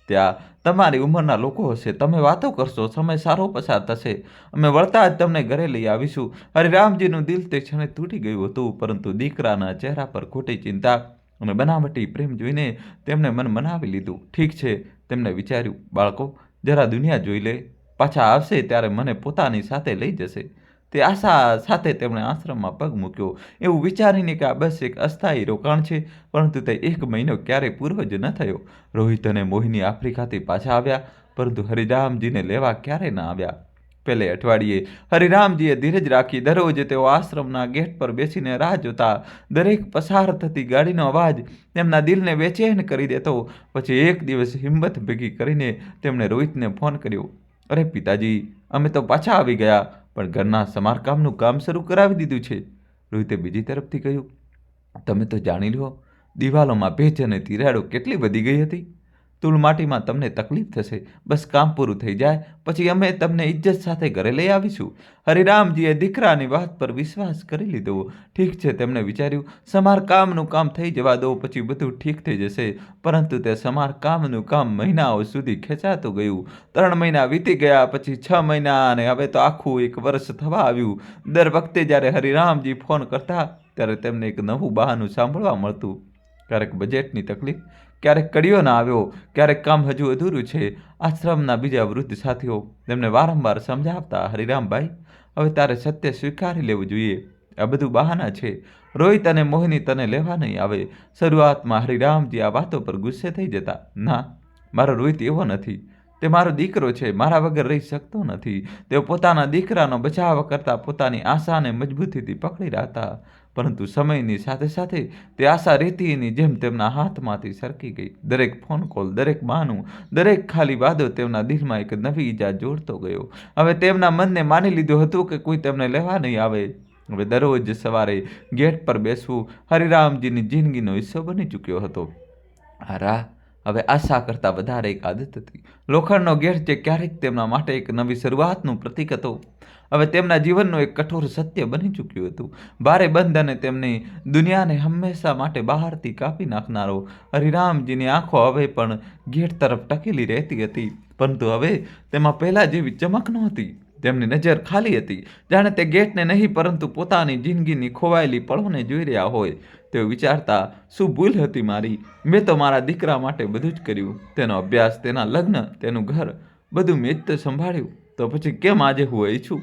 ત્યાં તમારી ઉંમરના લોકો હશે, તમે વાતો કરશો, સમય સારો પસાર થશે. અમે વળતા જ તમને ઘરે લઈ આવીશું. હરિરામજીનું દિલ તે ક્ષણે તૂટી ગયું હતું, પરંતુ દીકરાના ચહેરા પર ખોટી ચિંતા અને બનાવટી પ્રેમ જોઈને તેમણે મન મનાવી લીધું. ઠીક છે, તેમણે વિચાર્યું, બાળકો જરા દુનિયા જોઈ લે, પાછા આવશે ત્યારે મને પોતાની સાથે લઈ જશે. તે આશા સાથે તેમણે આશ્રમમાં પગ મૂક્યો, એવું વિચારીને કે આ બસ એક અસ્થાયી રોકાણ છે. પરંતુ તે 1 મહિનો ક્યારેય પૂરો જ ન થયો. રોહિત અને મોહિની આફ્રિકાથી પાછા આવ્યા, પરંતુ હરિરામજીને લેવા ક્યારેય ન આવ્યા. પહેલે અઠવાડિયે હરિરામજીએ ધીરજ રાખી. દરરોજ તેઓ આશ્રમના ગેટ પર બેસીને રાહ જોતા. દરેક પસાર થતી ગાડીનો અવાજ તેમના દિલને બેચેન કરી દેતો. પછી એક દિવસ હિંમત ભેગી કરીને તેમણે રોહિતને ફોન કર્યો, અરે પિતાજી, અમે તો પાછા આવી ગયા, પણ ઘરના સમારકામનું કામ શરૂ કરાવી દીધું છે. રોહિતે બીજી તરફથી કહ્યું, તમે તો જાણી લો, દિવાલોમાં ભેજ અને તિરાડો કેટલી વધી ગઈ હતી. ધૂળ માટીમાં તમને તકલીફ થશે. બસ કામ પૂરું થઈ જાય પછી અમે તમને ઇજ્જત સાથે ઘરે લઈ આવીશું. હરિરામજીએ દીકરાની વાત પર વિશ્વાસ કરી લીધો. ઠીક છે, તેમણે વિચાર્યું, સમારકામનું કામ થઈ જવા દો, પછી બધું ઠીક થઈ જશે. પરંતુ તે સમારકામનું કામ મહિનાઓ સુધી ખેંચાતું ગયું. 3 મહિના વીતી ગયા, પછી 6 મહિના, અને હવે તો આખું 1 વર્ષ થવા આવ્યું. દર વખતે જ્યારે હરિરામજી ફોન કરતા, ત્યારે તેમને એક નવું બહાનું સાંભળવા મળતું. ક્યારેક બજેટની તકલીફ, ક્યારેક કડિયો ના આવ્યો, ક્યારેક કામ હજુ અધૂરું છે. આશ્રમના બીજા વૃદ્ધ સાથીઓ તેમને વારંવાર સમજાવતા, હરિરામભાઈ, હવે તારે સત્ય સ્વીકારી લેવું જોઈએ. આ બધું બહાના છે. રોહિત અને મોહિની તને લેવા નહીં આવે. શરૂઆતમાં હરિરામજી આ વાતો પર ગુસ્સે થઈ જતા. ના, મારો રોહિત એવો નથી. તે મારો દીકરો છે, મારા વગર રહી શકતો નથી. તેઓ પોતાના દીકરાનો બચાવ કરતા પોતાની આશાને મજબૂતીથી પકડી રાખતા. પરંતુ સમયની સાથે સાથે તે આશા રેતીની જેમ તેમના હાથમાંથી સરકી ગઈ. દરેક ફોન કોલ, દરેક બહાનું, દરેક ખાલી વાદો તેમના દિલમાં એક નવી ઈજા જોડતો ગયો. હવે તેમના મનને માની લીધું હતું કે કોઈ તેમને લેવા નહીં આવે. હવે દરરોજ સવારે ગેટ પર બેસવું હરિરામજીની જિંદગીનો હિસ્સો બની ચૂક્યો હતો. આ રાહ હવે આશા કરતાં વધારે એક આદત હતી. લોખંડનો ગેટ જે ક્યારેક તેમના માટે એક નવી શરૂઆતનું પ્રતીક હતો, હવે તેમના જીવનનું એક કઠોર સત્ય બની ચૂક્યું હતું. ભારે બંધ અને તેમની દુનિયાને હંમેશા માટે બહારથી કાપી નાખનારો. હરિરામજીની આંખો હવે પણ ગેટ તરફ ટકેલી રહેતી હતી, પરંતુ હવે તેમાં પહેલાં જેવી ચમક નહોતી. તેમની નજર ખાલી હતી, જાણે તે ગેટને નહીં પરંતુ પોતાની જિંદગીની ખોવાયેલી પળોને જોઈ રહ્યા હોય. તેઓ વિચારતા, શું ભૂલ હતી મારી? મેં તો મારા દીકરા માટે બધું જ કર્યું. તેનો અભ્યાસ, તેના લગ્ન, તેનું ઘર, બધું મેં જ તો સંભાળ્યું. તો પછી કેમ આજે હું અહીં છું?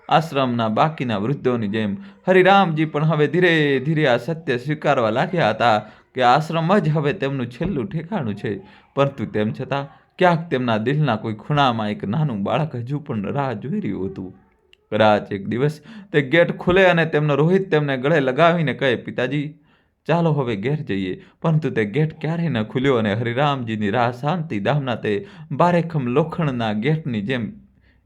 આશ્રમના બાકીના વૃદ્ધોની જેમ હરિરામજી પણ હવે ધીરે ધીરે આ સત્ય સ્વીકારવા લાગ્યા હતા કે આશ્રમ જ હવે તેમનું છેલ્લું ઠેકાણું છે. પરંતુ તેમ છતાં ક્યાંક તેમના દિલના કોઈ ખૂણામાં એક નાનું બાળક હજુ પણ રાહ જોઈ રહ્યું હતું. કદાચ એક દિવસ તે ગેટ ખુલે અને તેમનો રોહિત તેમને ગળે લગાવીને કહે, પિતાજી, ચાલો હવે ઘેર જઈએ. પરંતુ તે ગેટ ક્યારેય ન ખુલ્યો અને હરિરામજીની રાહ શાંતિધામના તે ભારેખમ લોખંડના ગેટની જેમ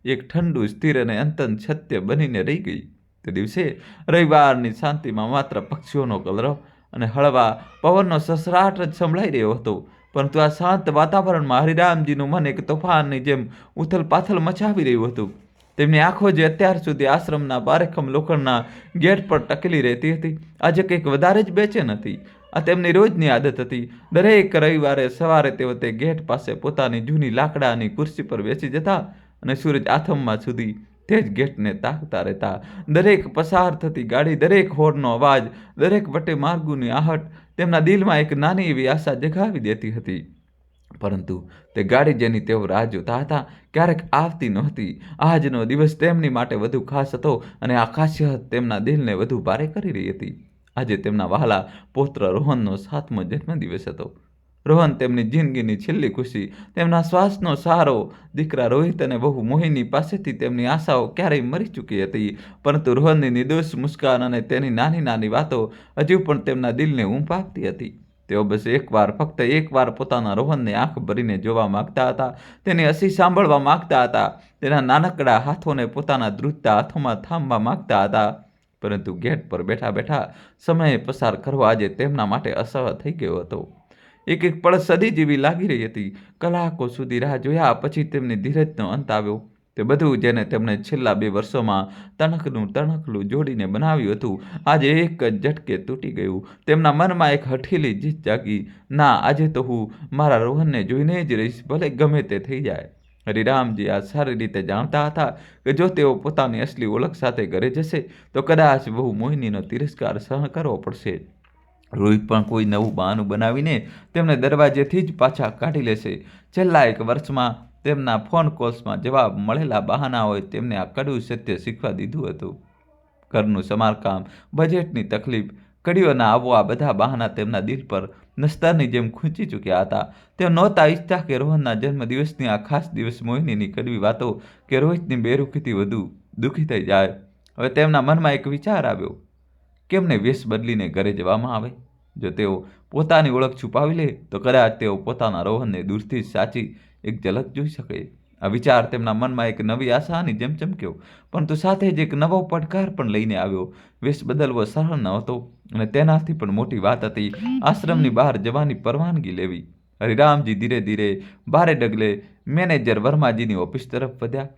એક ઠંડુ, સ્થિર અને અંતન સત્ય બનીને રહી ગઈ. તે દિવસે રવિવારની શાંતિમાં માત્ર પક્ષીઓનો કલરવ અને હળવા પવનનો સસરાટ જ સંભળાઈ રહ્યો હતો. પરંતુ આ શાંત વાતાવરણમાં હરિરામજીનું મન એક તોફાનની જેમ ઉથલપાથલ મચાવી રહ્યું હતું. તેમની આંખો જે અત્યાર સુધી આશ્રમના ભારેખમ લોખંડના ગેટ પર ટકેલી રહેતી હતી, આજે કંઈક વધારે જ બેચેન હતી. આ તેમની રોજની આદત હતી. દરેક રવિવારે સવારે તેઓ તે ગેટ પાસે પોતાની જૂની લાકડાની ખુરશી પર બેસી જતા અને સૂરજ આથમવા સુધી તે જ ગેટને તાકતા રહેતા. દરેક પસાર થતી ગાડી, દરેક હોર્નનો અવાજ, દરેક વટે માર્ગોની આહટ તેમના દિલમાં એક નાની એવી આશા જગાવી દેતી હતી. પરંતુ તે ગાડી જેની તેઓ રાહ જોતા હતા ક્યારેક આવતી નહોતી. આજનો દિવસ તેમની માટે વધુ ખાસ હતો અને આ ખાસિયત તેમના દિલને વધુ ભારે કરી રહી હતી. આજે તેમના વહાલા પૌત્ર રોહનનો 7મો જન્મદિવસ હતો. રોહન તેમની જિંદગીની છેલ્લી ખુશી, તેમના શ્વાસનો સહારો. દીકરા રોહિત અને વહુ મોહિની પાસેથી તેમની આશાઓ ક્યારેય મરી ચૂકી હતી, પરંતુ રોહનની નિર્દોષ મુસ્કાન અને તેની નાની નાની વાતો હજુ પણ તેમના દિલને ઊંઘ આપતી હતી. તેઓ બસ ફક્ત એકવાર પોતાના રોહનને આંખ ભરીને જોવા માંગતા હતા, તેની હસી સાંભળવા માંગતા હતા, તેના નાનકડા હાથોને પોતાના ધ્રુજતા હાથોમાં થામવા માંગતા હતા. પરંતુ ગેટ પર બેઠા બેઠા સમય પસાર કરવો આજે તેમના માટે અસહ્ય થઈ ગયો હતો. એક એક પળ સદી જેવી લાગી રહી હતી. કલાકો સુધી રાહ જોયા પછી તેમની ધીરજનો અંત આવ્યો. તે બધું જેને તેમણે છેલ્લા 2 વર્ષોમાં તણખલું જોડીને બનાવ્યું હતું, આજે એક જ ઝટકે તૂટી ગયું. તેમના મનમાં એક હઠીલી જીત જાગી. ના, આજે તો હું મારા રોહનને જોઈને જ રહીશ, ભલે ગમે તે થઈ જાય. હરિરામજી આ સારી રીતે જાણતા હતા કે જો તેઓ પોતાની અસલી ઓળખ સાથે ઘરે જશે તો કદાચ બહુ મોહિનીનો તિરસ્કાર સહન કરવો પડશે. રોહિત પણ કોઈ નવું બહાનું બનાવીને તેમને દરવાજેથી જ પાછા કાઢી લેશે. છેલ્લા 1 વર્ષમાં તેમના ફોન કોલ્સમાં જવાબ મળેલા બહાનાઓએ તેમને આ કડવું સત્ય શીખવા દીધું હતું. ઘરનું સમારકામ, બજેટની તકલીફ, કડીઓના આવવા બધા બહાના તેમના દિલ પર નસ્તરની જેમ ખૂંચી ચૂક્યા હતા. તેઓ નહોતા ઈચ્છતા કે રોહનના જન્મદિવસની આ ખાસ દિવસ મોહિનીની કડવી વાતો કે રોહિતની બેરુખીથી વધુ દુઃખી થઈ જાય. હવે તેમના મનમાં એક વિચાર આવ્યો. કેમને વેશ બદલીને ઘરે જવામાં આવે? જો તેઓ પોતાની ઓળખ છુપાવી લે તો કદાચ તેઓ પોતાના રોહનને દૂરથી જ સાચી એક ઝલક જોઈ શકે. આ વિચાર તેમના મનમાં એક નવી આશાની જેમ ચમક્યો, પરંતુ સાથે જ એક નવો પડકાર પણ લઈને આવ્યો. વેશ બદલવો સરળ નહોતો અને તેનાથી પણ મોટી વાત હતી આશ્રમની બહાર જવાની પરવાનગી લેવી. હરિરામજી ધીરે ધીરે ભારે ડગલે મેનેજર વર્માજીની ઓફિસ તરફ વધ્યા.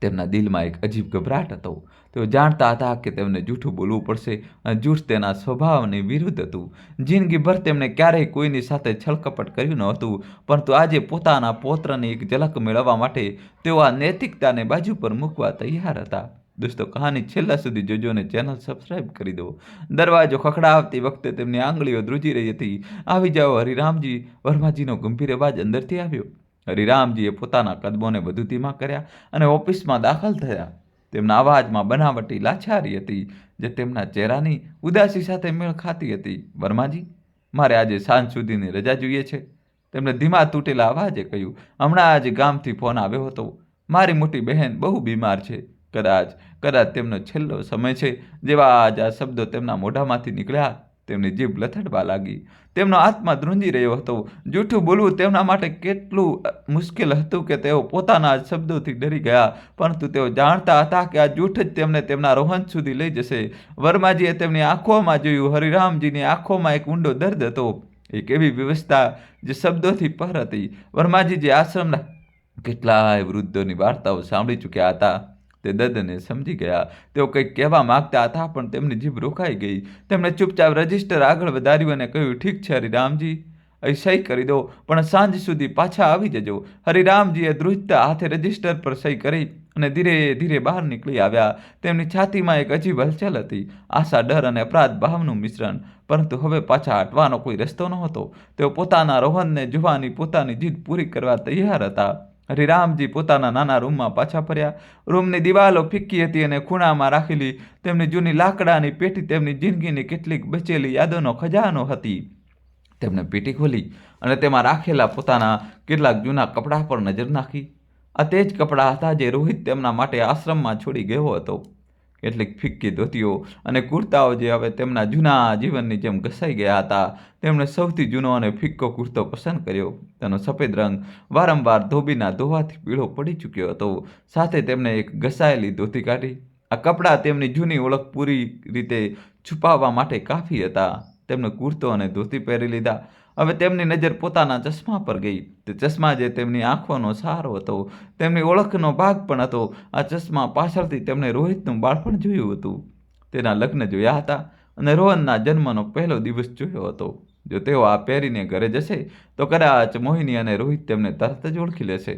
તેમના દિલમાં એક અજીબ ગભરાટ હતો. તેઓ જાણતા હતા કે તેમને જૂઠું બોલવું પડશે અને જૂઠ તેના સ્વભાવની વિરુદ્ધ હતું. જિંદગીભર તેમણે ક્યારેય કોઈની સાથે છલકપટ કર્યું નહોતું, પરંતુ આજે પોતાના પૌત્રની એક ઝલક મેળવવા માટે તેઓ આ નૈતિકતાને બાજુ પર મૂકવા તૈયાર હતા. દોસ્તો, કહાની છેલ્લા સુધી જોજો અને ચેનલ સબસ્ક્રાઇબ કરી દો. દરવાજો ખખડાવતી વખતે તેમની આંગળીઓ ધ્રુજી રહી હતી. આવી જાઓ, હરિરામજી, વર્માજીનો ગંભીર અવાજ અંદરથી આવ્યો. હરિરામજીએ પોતાના કદમોને વધુ ધીમા કર્યા અને ઓફિસમાં દાખલ થયા. તેમના અવાજમાં બનાવટી લાચારી હતી જે તેમના ચહેરાની ઉદાસી સાથે મેળ ખાતી હતી. વર્માજી, મારે આજે સાંજ સુધીની રજા જોઈએ છે. તેમણે ધીમા તૂટેલા અવાજે કહ્યું. હમણાં જ ગામથી ફોન આવ્યો હતો. મારી મોટી બહેન બહુ બીમાર છે. કદાચ તેમનો છેલ્લો સમય છે. જેવા જ આ શબ્દો તેમના મોઢામાંથી નીકળ્યા તેમની જીભ લથડવા લાગી. તેમનો આત્મા ધ્રુંજી રહ્યો હતો. જૂઠું બોલવું તેમના માટે કેટલું મુશ્કેલ હતું કે તેઓ પોતાના જ શબ્દોથી ડરી ગયા, પરંતુ તેઓ જાણતા હતા કે આ જૂઠ જ તેમને તેમના રોહન સુધી લઈ જશે. વર્માજીએ તેમની આંખોમાં જોયું. હરિરામજીની આંખોમાં એક ઊંડો દર્દ હતો, એક એવી વ્યવસ્થા જે શબ્દોથી પર હતી. વર્માજી જે આશ્રમના કેટલાય વૃદ્ધોની વાર્તાઓ સાંભળી ચૂક્યા હતા તે દર્દને સમજી ગયા. તેઓ કંઈક કહેવા માંગતા હતા પણ તેમની જીભ રોકાઈ ગઈ. તેમણે ચૂપચાપ રજિસ્ટર આગળ વધાર્યું અને કહ્યું, ઠીક છે હરિરામજી, અહીં સહી કરી દો, પણ સાંજ સુધી પાછા આવી જજો. હરિરામજીએ ધ્રુજતા હાથે રજિસ્ટર પર સહી કરી અને ધીરે ધીરે બહાર નીકળી આવ્યા. તેમની છાતીમાં એક અજીબ હલચલ હતી, આશા, ડર અને અપરાધ ભાવનું મિશ્રણ. પરંતુ હવે પાછા હટવાનો કોઈ રસ્તો નહોતો. તેઓ પોતાના રોહનને જોવાની પોતાની જીદ પૂરી કરવા તૈયાર હતા. હરિરામજી પોતાના નાના રૂમમાં પાછા ફર્યા. રૂમની દિવાલો ફિક્કી હતી અને ખૂણામાં રાખેલી તેમની જૂની લાકડાની પેટી તેમની જિંદગીની કેટલીક બચેલી યાદોનો ખજાનો હતી. તેમણે પેટી ખોલી અને તેમાં રાખેલા પોતાના કેટલાક જૂના કપડાં પર નજર નાખી. આ તે જ કપડાં હતા જે રોહિત તેમના માટે આશ્રમમાં છોડી ગયો હતો. કેટલીક ફિક્કી ધોતીઓ અને કુર્તાઓ જે હવે તેમના જૂના જીવનની જેમ ઘસાઈ ગયા હતા. તેમણે સૌથી જૂનો અને ફિક્કો કુર્તો પસંદ કર્યો. તેનો સફેદ રંગ વારંવાર ધોબીના ધોવાથી પીળો પડી ચૂક્યો હતો. સાથે તેમણે એક ઘસાયેલી ધોતી કાઢી. આ કપડાં તેમની જૂની ઓળખ પૂરી રીતે છુપાવવા માટે કાફી હતા. તેમણે કુર્તો અને ધોતી પહેરી લીધા. હવે તેમની નજર પોતાના ચશ્મા પર ગઈ. તે ચશ્મા જે તેમની આંખોનો સહારો હતો, તેમની ઓળખનો ભાગ પણ હતો. આ ચશ્મા પાછળથી તેમણે રોહિતનું બાળપણ જોયું હતું, તેના લગ્ન જોયા હતા અને રોહનના જન્મનો પહેલો દિવસ જોયો હતો. જો તેઓ આ પહેરીને ઘરે જશે તો કદાચ મોહિની અને રોહિત તેમને તરત જ ઓળખી લેશે.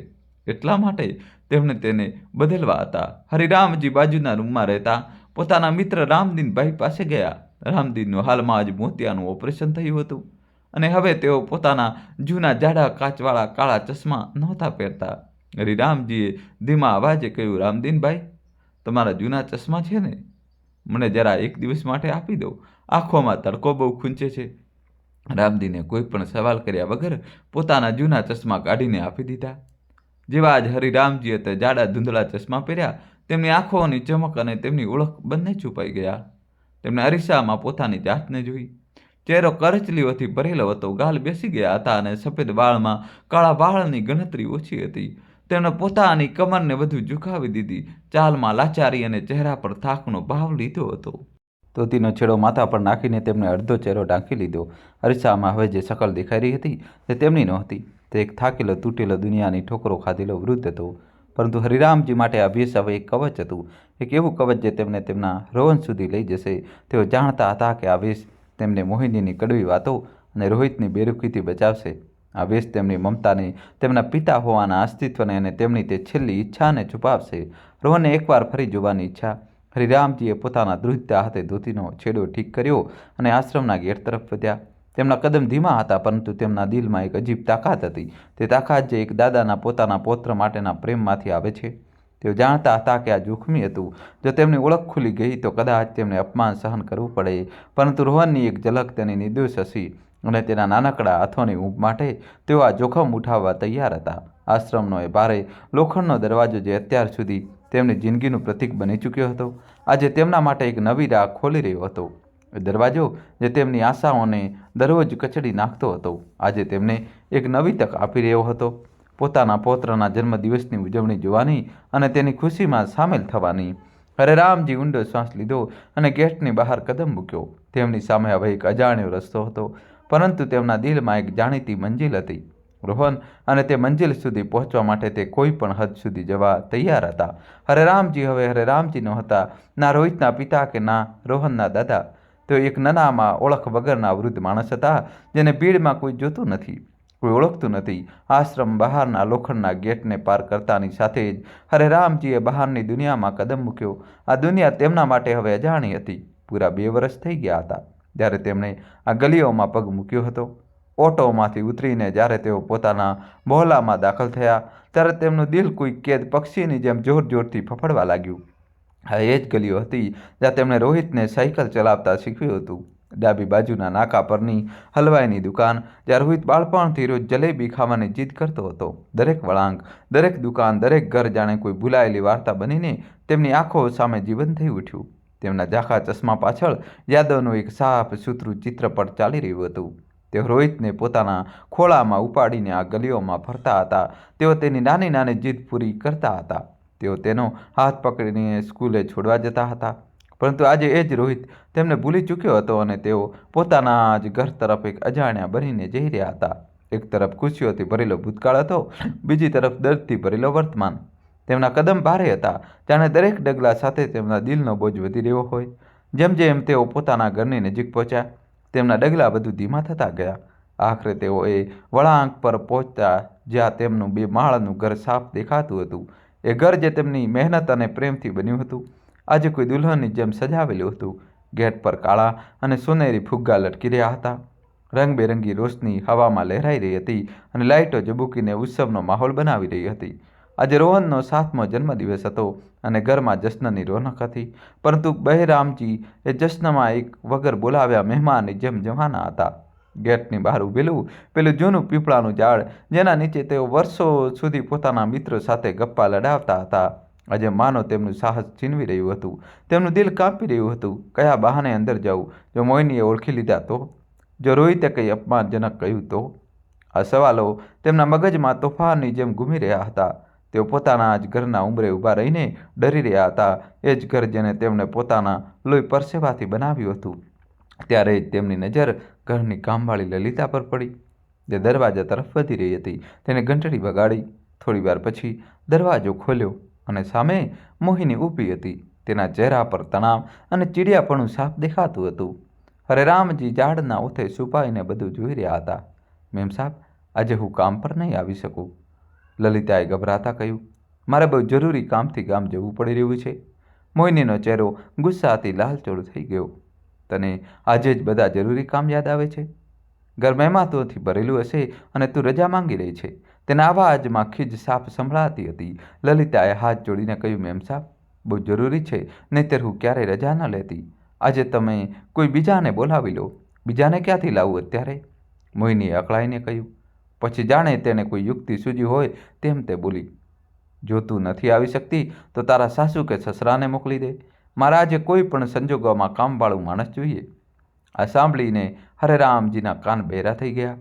એટલા માટે તેમણે તેને બદલવા હતા. હરિરામજી બાજુના રૂમમાં રહેતા પોતાના મિત્ર રામદીનભાઈ પાસે ગયા. રામદીનનું હાલમાં જ મોતિયાનું ઓપરેશન થયું હતું અને હવે તેઓ પોતાના જૂના જાડા કાચવાળા કાળા ચશ્મા નહોતા પહેરતા. હરિરામજીએ ધીમા અવાજે કહ્યું, રામદીનભાઈ, તમારા જૂના ચશ્મા છે ને? મને જરા એક દિવસ માટે આપી દો. આંખોમાં તડકો બહુ ખૂંચે છે. રામદીને કોઈ પણ સવાલ કર્યા વગર પોતાના જૂના ચશ્મા કાઢીને આપી દીધા. જેવા જ હરિરામજીએ તે જાડા ધૂંધળા ચશ્મા પહેર્યા, તેમની આંખોની ચમક અને તેમની ઓળખ બંને છુપાઈ ગયા. તેમણે અરીસામાં પોતાની જાતને જોઈ. ચહેરો કરચલીઓથી ભરેલો હતો, ગાલ બેસી ગયા હતા અને સફેદ વાળમાં કાળા વાળની ગણતરી ઓછી હતી. તેમણે પોતાની કમરને વધુ ઝુકાવી દીધી, ચાલમાં લાચારી અને ચહેરા પર થાકનો ભાવ લીધો હતો. ધોતીનો છેડો માથા પર નાખીને તેમણે અડધો ચહેરો ઢાંકી લીધો. અરીસામાં હવે જે શકલ દેખાઈ રહી હતી તે તેમની નહોતી. તે એક થાકેલો, તૂટેલો, દુનિયાની ઠોકરો ખાધેલો વૃદ્ધ હતો. પરંતુ હરિરામજી માટે આ વેશ હવે એક કવચ હતું, એક એવું કવચ જે તેમને તેમના રોહન સુધી લઈ જશે. તેઓ જાણતા હતા કે આ વેશ તેમને મોહિનીની કડવી વાતો અને રોહિતની બેરૂખીથી બચાવશે. આ વેશ તેમની મમતાને, તેમના પિતા હોવાના અસ્તિત્વને અને તેમની તે છેલ્લી ઈચ્છાને છુપાવશે. રોહનને એકવાર ફરી જોવાની ઈચ્છા. હરિરામજીએ પોતાના ધ્રુજતા હાથે ધોતીનો છેડો ઠીક કર્યો અને આશ્રમના ગેટ તરફ વધ્યા. તેમના કદમ ધીમા હતા, પરંતુ તેમના દિલમાં એક અજીબ તાકાત હતી. તે તાકાત જે એક દાદાના પોતાના પૌત્ર માટેના પ્રેમમાંથી આવે છે. તેઓ જાણતા હતા કે આ જોખમી હતું. જો તેમની ઓળખ ખુલી ગઈ તો કદાચ તેમને અપમાન સહન કરવું પડે. પરંતુ રોહનની એક ઝલક તેની નિર્દોષ હસી અને તેના નાનકડા હાથોની ઊંઘ માટે તેઓ આ જોખમ ઉઠાવવા તૈયાર હતા. આશ્રમનો એ ભારે લોખંડનો દરવાજો જે અત્યાર સુધી તેમની જિંદગીનું પ્રતીક બની ચૂક્યો હતો, આજે તેમના માટે એક નવી રાહ ખોલી રહ્યો હતો. એ દરવાજો જે તેમની આશાઓને દરરોજ કચડી નાખતો હતો, આજે તેમને એક નવી તક આપી રહ્યો હતો, પોતાના પૌત્રના જન્મદિવસની ઉજવણી જોવાની અને તેની ખુશીમાં સામેલ થવાની. હરિરામજી ઊંડો શ્વાસ લીધો અને ગેટની બહાર કદમ મૂક્યો. તેમની સામે હવે એક અજાણ્યો રસ્તો હતો, પરંતુ તેમના દિલમાં એક જાણીતી મંજિલ હતી. રોહન અને તે મંજિલ સુધી પહોંચવા માટે તે કોઈ પણ હદ સુધી જવા તૈયાર હતા. હરિરામજી હવે હરિરામજી નહોતા, ના રોહિતના પિતા કે ના રોહનના દાદા. તેઓ એક નાનામાં ઓળખ વગરના વૃદ્ધ માણસ હતા, જેને ભીડમાં કોઈ જોતું નથી, કોઈ ઓળખતું નથી. આશ્રમ બહારના લોખંડના ગેટને પાર કરતાની સાથે જ હરિરામજીએ બહારની દુનિયામાં કદમ મૂક્યો. આ દુનિયા તેમના માટે હવે અજાણી હતી. પૂરા 2 વર્ષ થઈ ગયા હતા જ્યારે તેમણે આ ગલીઓમાં પગ મૂક્યો હતો. ઓટોમાંથી ઉતરીને જ્યારે તેઓ પોતાના બહોલામાં દાખલ થયા, ત્યારે તેમનું દિલ કોઈ કેદ પક્ષીની જેમ જોર જોરથી ફફડવા લાગ્યું. આ એ જ ગલીઓ હતી જ્યાં તેમણે રોહિતને સાયકલ ચલાવતા શીખવ્યું હતું. ડાબી બાજુના નાકા પરની હલવાઈની દુકાન, જ્યાં રોહિત બાળપણથી રોજ જલેબી ખાવાની જીદ કરતો હતો. દરેક વળાંક, દરેક દુકાન, દરેક ઘર જાણે કોઈ ભૂલાયેલી વાર્તા બનીને તેમની આંખો સામે જીવંત થઈ ઉઠ્યું. તેમના ઝાંખા ચશ્મા પાછળ યાદોનું એક સાફ સુથરું ચિત્રપટ ચાલી રહ્યું હતું. તેઓ રોહિતને પોતાના ખોળામાં ઉપાડીને આ ગલીઓમાં ફરતા હતા. તેઓ તેની નાની નાની જીદ પૂરી કરતા હતા. તેઓ તેનો હાથ પકડીને સ્કૂલે છોડવા જતા હતા. પરંતુ આજે એ જ રોહિત તેમને ભૂલી ચૂક્યો હતો અને તેઓ પોતાના જ ઘર તરફ એક અજાણ્યા બનીને જઈ રહ્યા હતા. એક તરફ ખુશીઓથી ભરેલો ભૂતકાળ હતો, બીજી તરફ દર્દથી ભરેલો વર્તમાન. તેમના કદમ ભારે હતા, જાણે દરેક ડગલા સાથે તેમના દિલનો બોજ વધી રહ્યો હોય. જેમ જેમ તેઓ પોતાના ઘરની નજીક પહોંચ્યા, તેમના ડગલા વધુ ધીમા થતા ગયા. આખરે તેઓ એ વળાંક પર પહોંચતા જ્યાં તેમનું 2 માળનું ઘર સાફ દેખાતું હતું. એ ઘર જે તેમની મહેનત અને પ્રેમથી બન્યું હતું, આજે કોઈ દુલ્હનની જેમ સજાવેલું હતું. ગેટ પર કાળા અને સોનેરી ફુગ્ગા લટકી રહ્યા હતા. રંગબેરંગી રોશની હવામાં લહેરાઈ રહી હતી અને લાઇટો ઝબૂકીને ઉત્સવનો માહોલ બનાવી રહી હતી. આજે રોહનનો 7મો જન્મદિવસ હતો અને ઘરમાં જશ્નની રોનક હતી. પરંતુ બહેરામજી એ જશ્નમાં એક વગર બોલાવ્યા મહેમાનની જેમ જવાના હતા. ગેટની બહાર ઊભેલું પેલું જૂનું પીપળાનું ઝાડ, જેના નીચે તેઓ વર્ષો સુધી પોતાના મિત્રો સાથે ગપ્પા લડાવતા હતા, આજે માનો તેમનું સાહસ છીનવી રહ્યું હતું. તેમનું દિલ કાંપી રહ્યું હતું. કયા બહાને અંદર જવું? જો મોહિનીએ ઓળખી લીધા તો? જો રોહિતે કંઈ અપમાનજનક કહ્યું તો? આ સવાલો તેમના મગજમાં તોફાનની જેમ ઘૂમી રહ્યા હતા. તેઓ પોતાના જ ઘરના ઉંબરે ઊભા રહીને ડરી રહ્યા હતા. એ જ ઘર જેને તેમણે પોતાના લોહી પરસેવાથી બનાવ્યું હતું. ત્યારે જ તેમની નજર ઘરની કામવાળી લલિતા પર પડી, જે દરવાજા તરફ વધી રહી હતી. તેને ઘંટડી વગાડી. થોડી વાર પછી દરવાજો ખોલ્યો અને સામે મોહિની ઊભી હતી. તેના ચહેરા પર તણાવ અને ચીડિયાપણું સાફ દેખાતું હતું. હરિરામજી ઝાડના ઓથે છુપાઈને બધું જોઈ રહ્યા હતા. મેમ સાહેબ, આજે હું કામ પર નહીં આવી શકું. લલિતાએ ગભરાતા કહ્યું, મારે બહુ જરૂરી કામથી ગામ જવું પડી રહ્યું છે. મોહિનીનો ચહેરો ગુસ્સાથી લાલચોળ થઈ ગયો. તને આજે જ બધા જરૂરી કામ યાદ આવે છે? ઘર મહેમાનોથી ભરેલું હશે અને તું રજા માંગી રહી છે. તેના અવાજમાં ખીજ સાફ સંભળાતી હતી. લલિતાએ હાથ જોડીને કહ્યું, મેમ સાહેબ, બહુ જરૂરી છે, નહીંતર હું ક્યારેય રજા ન લેતી. આજે તમે કોઈ બીજાને બોલાવી લો. બીજાને ક્યાંથી લાવું અત્યારે? મોહિનીએ અકળાઈને કહ્યું. પછી જાણે તેને કોઈ યુક્તિ સૂજી હોય તેમ તે બોલી, જો તું નથી આવી શકતી તો તારા સાસુ કે સસરાને મોકલી દે. મારા આજે કોઈ પણ સંજોગોમાં કામવાળું માણસ જોઈએ. આ સાંભળીને હરેરામજીના કાન બહેરા થઈ ગયા.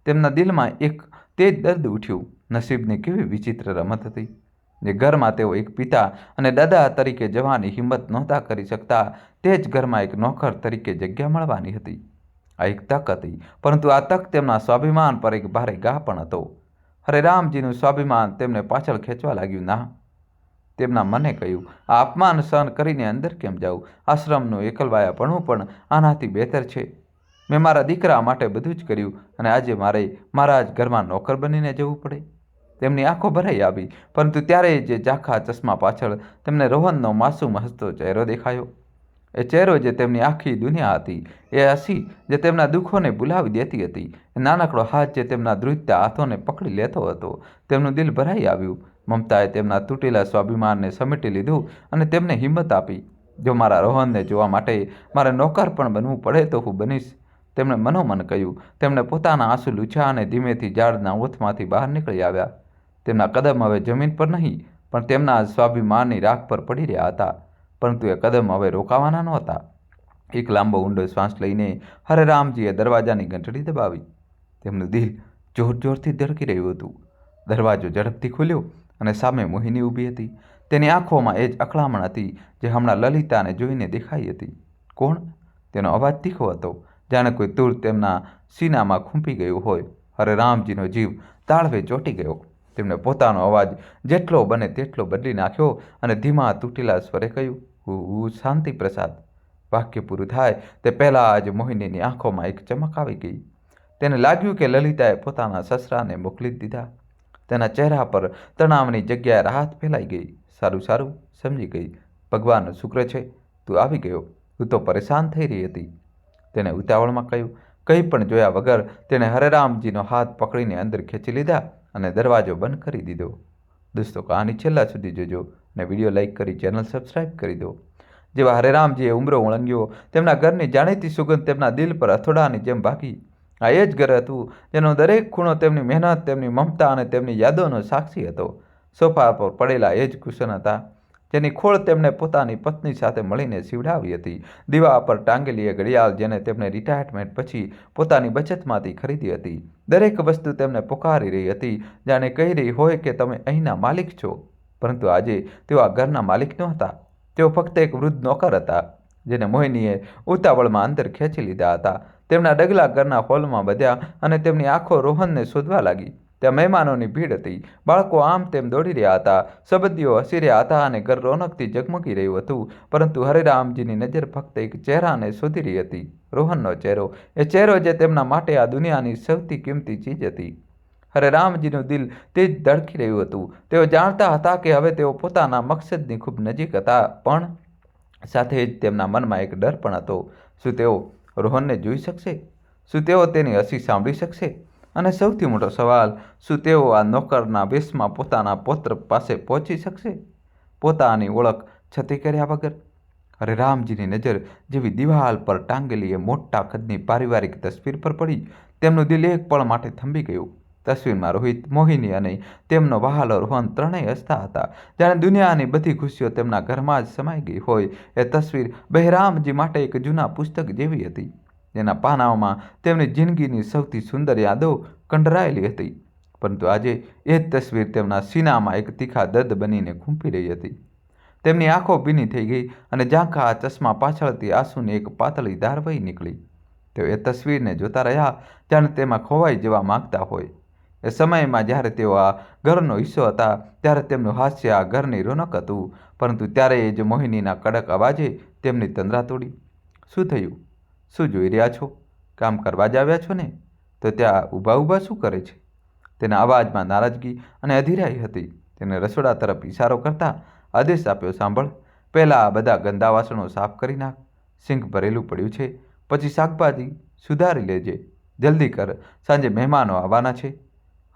તેમના દિલમાં એક તેજ દર્દ ઉઠ્યું. નસીબની કેવી વિચિત્ર રમત હતી. જે ઘરમાં તેઓ એક પિતા અને દાદા તરીકે જવાની હિંમત નહોતા કરી શકતા, તે જ ઘરમાં એક નોકર તરીકે જગ્યા મળવાની હતી. આ એક તક હતી, પરંતુ આ તક તેમના સ્વાભિમાન પર એક ભારે ઘા પણ હતો. હરેરામજીનું સ્વાભિમાન તેમને પાછળ ખેંચવા લાગ્યું. ના, તેમના મને કહ્યું, આ અપમાન સહન કરીને અંદર કેમ જાઉં? આશ્રમનું એકલવાયા ભણવું પણ આનાથી બહેતર છે. મેં મારા દીકરા માટે બધું જ કર્યું અને આજે મારે મારા જ ઘરમાં નોકર બનીને જવું પડે? તેમની આંખો ભરાઈ આવી, પરંતુ ત્યારે જે ઝાંખા ચશ્મા પાછળ તેમને રોહનનો માસૂમ હસતો ચહેરો દેખાયો. એ ચહેરો જે તેમની આખી દુનિયા હતી, એ હસી જે તેમના દુઃખોને ભૂલાવી દેતી હતી, એ નાનકડો હાથ જે તેમના ધ્રુજતા હાથોને પકડી લેતો હતો. તેમનું દિલ ભરાઈ આવ્યું. મમતાએ તેમના તૂટેલા સ્વાભિમાનને સમેટી લીધું અને તેમને હિંમત આપી. જો મારા રોહનને જોવા માટે મારે નોકર પણ બનવું પડે તો હું બનીશ, તેમણે મનોમન કહ્યું. તેમણે પોતાના આંસુ લૂછ્યા અને ધીમેથી ઝાડના ઓથમાંથી બહાર નીકળી આવ્યા. તેમના કદમ હવે જમીન પર નહીં, પણ તેમના સ્વાભિમાનની રાખ પર પડી રહ્યા હતા. પરંતુ એ કદમ હવે રોકાવાના નહોતા. એક લાંબો ઊંડો શ્વાસ લઈને હરેરામજીએ દરવાજાની ઘંટડી દબાવી. તેમનું દિલ જોર જોરથી ધડકી રહ્યું હતું. દરવાજો ઝડપથી ખુલ્યો અને સામે મોહિની ઊભી હતી. તેની આંખોમાં એ જ અકળામણ હતી જે હમણાં લલિતાને જોઈને દેખાઈ હતી. કોણ? તેનો અવાજ તીખો હતો, જાણે કોઈ તુર તેમના સીનામાં ખૂંપી ગયું હોય. હરેરામજીનો જીવ તાળવે ચોંટી ગયો. તેમણે પોતાનો અવાજ જેટલો બને તેટલો બદલી નાખ્યો અને ધીમા તૂટેલા સ્વરે કહ્યું, હું શાંતિ પ્રસાદ. વાક્ય પૂરું થાય તે પહેલાં જ મોહિનીની આંખોમાં એક ચમક આવી ગઈ. તેને લાગ્યું કે લલિતાએ પોતાના સસરાને મોકલી દીધા. તેના ચહેરા પર તણાવની જગ્યાએ રાહત ફેલાઈ ગઈ. સારું સારું, સમજી ગઈ. ભગવાનનો શુક્ર છે તું આવી ગયો. હું તો પરેશાન થઈ રહી હતી, તેણે ઉતાવળમાં કહ્યું. કંઈ પણ જોયા વગર તેણે હરેરામજીનો હાથ પકડીને અંદર ખેંચી લીધા અને દરવાજો બંધ કરી દીધો. દોસ્તો, કહાની છેલ્લા સુધી જોજો અને વિડીયો લાઇક કરી ચેનલ સબસ્ક્રાઈબ કરી દો. જેવા હરેરામજીએ ઉંબરો ઓળંગ્યો, તેમના ઘરની જાણીતી સુગંધ તેમના દિલ પર અથોડાની જેમ ભાગી. આ એ જ ઘર હતું જેનો દરેક ખૂણો તેમની મહેનત, તેમની મમતા અને તેમની યાદોનો સાક્ષી હતો. સોફા પર પડેલા એ જ કુશન હતા જેની ખોળ તેમણે પોતાની પત્ની સાથે મળીને સીવડાવી હતી. દીવા પર ટાંગેલી એ ઘડિયાળ જેને તેમણે રિટાયરમેન્ટ પછી પોતાની બચતમાંથી ખરીદી હતી. દરેક વસ્તુ તેમને પોકારી રહી હતી, જાણે કહી રહી હોય કે તમે અહીંના માલિક છો. પરંતુ આજે તેઓ આ ઘરના માલિક નહોતા. તેઓ ફક્ત એક વૃદ્ધ નોકર હતા જેને મોહિનીએ ઉતાવળમાં અંદર ખેંચી લીધા હતા. તેમના ડગલા ઘરના હોલમાં વધ્યા અને તેમની આંખો રોહનને શોધવા લાગી. ત્યાં મહેમાનોની ભીડ હતી. બાળકો આમ તેમ દોડી રહ્યા હતા. સંબંધીઓ હસી રહ્યા હતા અને ઘર રોનકથી ઝગમગી રહ્યું હતું. પરંતુ હરેરામજીની નજર ફક્ત એક ચહેરાને શોધી રહી હતી, રોહનનો ચહેરો. એ ચહેરો જે તેમના માટે આ દુનિયાની સૌથી કિંમતી ચીજ હતી. હરેરામજીનું દિલ તેજ ધડકી રહ્યું હતું. તેઓ જાણતા હતા કે હવે તેઓ પોતાના મકસદની ખૂબ નજીક હતા, પણ સાથે જ તેમના મનમાં એક ડર પણ હતો. શું તેઓ રોહનને જોઈ શકશે? શું તેઓ તેની હસી સાંભળી શકશે? અને સૌથી મોટો સવાલ, શું તેઓ આ નોકરના વેશમાં પોતાના પૌત્ર પાસે પહોંચી શકશે, પોતાની ઓળખ છતી કર્યા વગર? હરેરામજીની નજર જેવી દિવાલ પર ટાંગેલી એ મોટા કદની પારિવારિક તસવીર પર પડી, તેમનું દિલ એક પળ માટે થંભી ગયું. તસવીરમાં રોહિત, મોહિની અને તેમનો વહાલો રોહન ત્રણેય હસતા હતા, જાણે દુનિયાની બધી ખુશીઓ તેમના ઘરમાં જ સમાઈ ગઈ હોય. એ તસવીર બહેરામજી માટે એક જૂના પુસ્તક જેવી હતી, જેના પાનાઓમાં તેમની જિંદગીની સૌથી સુંદર યાદો કંડરાયેલી હતી. પરંતુ આજે એ જ તસવીર તેમના સીનામાં એક તીખા દર્દ બનીને ખૂંપી રહી હતી. તેમની આંખો ભીની થઈ ગઈ અને ઝાંખા ચશ્મા પાછળથી આંસુની એક પાતળી ધાર વહી નીકળી. તેઓ એ તસવીરને જોતા રહ્યા, જાણે તેમાં ખોવાઈ જવા માંગતા હોય. એ સમયમાં જ્યારે તેઓ આ ઘરનો હિસ્સો હતા, ત્યારે તેમનું હાસ્ય આ ઘરની રોનક હતું. પરંતુ ત્યારે એ જ મોહિનીના કડક અવાજે તેમની તંદ્રા તોડી. શું થયું? શું જોઈ રહ્યા છો? કામ કરવા જ આવ્યા છો ને? તો ત્યાં ઊભા ઊભા શું કરે છે? તેના અવાજમાં નારાજગી અને અધીરાઈ હતી. તેને રસોડા તરફ ઇશારો કરતા આદેશ આપ્યો, સાંભળ, પહેલાં આ બધા ગંદા વાસણો સાફ કરી નાખ. સિંક ભરેલું પડ્યું છે. પછી શાકભાજી સુધારી લેજે. જલ્દી કર, સાંજે મહેમાનો આવવાના છે.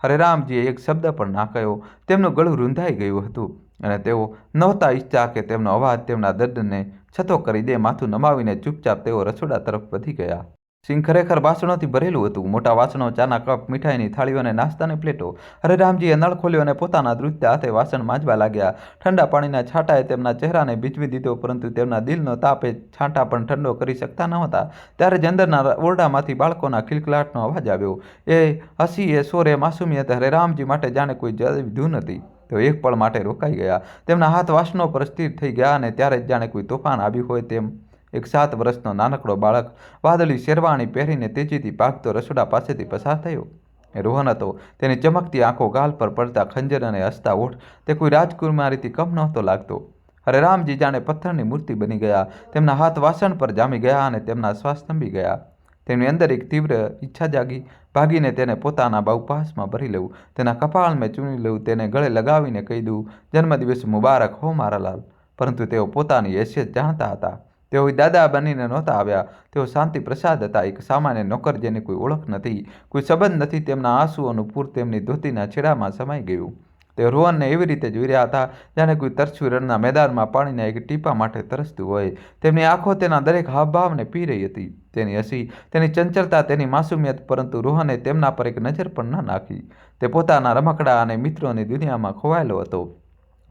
હરેરામજીએ એક શબ્દ પણ ના કહ્યો. તેમનું ગળું રૂંધાઈ ગયું હતું અને તેઓ નહોતા ઈચ્છતા કે તેમનો અવાજ તેમના દર્દને છતો કરી દે. માથું નમાવીને ચૂપચાપ તેઓ રસોડા તરફ વધી ગયા. સિંક ખરેખર વાસણોથી ભરેલું હતું. મોટા વાસણો, ચાના કપ, મીઠાઈની થાળીઓ અને નાસ્તાની પ્લેટો. હરેરામજીએ નળ ખોલ્યો અને પોતાના ધ્રુજતા હાથે વાસણ માંજવા લાગ્યા. ઠંડા પાણીના છાંટાએ તેમના ચહેરાને ભીંજવી દીધો, પરંતુ તેમના દિલનો તાપ એ છાંટા પણ ઠંડો કરી શકતા નહોતા. ત્યારે જ અંદરના ઓરડામાંથી બાળકોના ખિલખિલાટનો અવાજ આવ્યો. એ હસી, એ સોર, એ માસુમિયત હરેરામજી માટે જાણે કોઈ જાદુઈ ધૂન હતી. તેઓ એક પળ માટે રોકાઈ ગયા. તેમના હાથ વાસણો પર સ્થિર થઈ ગયા અને ત્યારે જ જાણે કોઈ તોફાન આવ્યું હોય તેમ એક 7 વર્ષનો નાનકડો બાળક વાદળી શેરવાણી પહેરીને તેજીથી ભાગતો રસોડા પાસેથી પસાર થયો. એ રોહન હતો. તેની ચમકતી આંખો, ગાલ પર પડતા ખંજર અને હસતા ઓઠ. તે કોઈ રાજકુમારીથી કમ નહોતો લાગતો. હરેરામજી જાણે પથ્થરની મૂર્તિ બની ગયા. તેમના હાથ વાસણ પર જામી ગયા અને તેમના શ્વાસ થંભી ગયા. તેમની અંદર એક તીવ્ર ઈચ્છા જાગી, ભાગીને તેને પોતાના બાહુપાસમાં ભરી લઉં, તેના કપાળમાં ચૂની લઉં, તેને ગળે લગાવીને કહી દઉં, જન્મદિવસ મુબારક હો મારા લાલ. પરંતુ તેઓ પોતાની હેસિયત જાણતા હતા. તેઓ દાદા બનીને નહોતા આવ્યા. તેઓ શાંતિ પ્રસાદ હતા, એક સામાન્ય નોકર જેની કોઈ ઓળખ નથી, કોઈ સંબંધ નથી. તેમના આંસુઓનું પૂર તેમની ધોતીના છેડામાં સમાઈ ગયું. તેઓ રોહનને એવી રીતે જોઈ રહ્યા હતા જાણે કોઈ તરસ્યું રણના મેદાનમાં પાણીના એક ટીપા માટે તરસતું હોય. તેમની આંખો તેના દરેક હાવભાવને પી રહી હતી. તેની હસી, તેની ચંચળતા, તેની માસુમિયત. પરંતુ રોહને તેમના પર એક નજર પણ ન નાખી. તે પોતાના રમકડા અને મિત્રોની દુનિયામાં ખોવાયેલો હતો.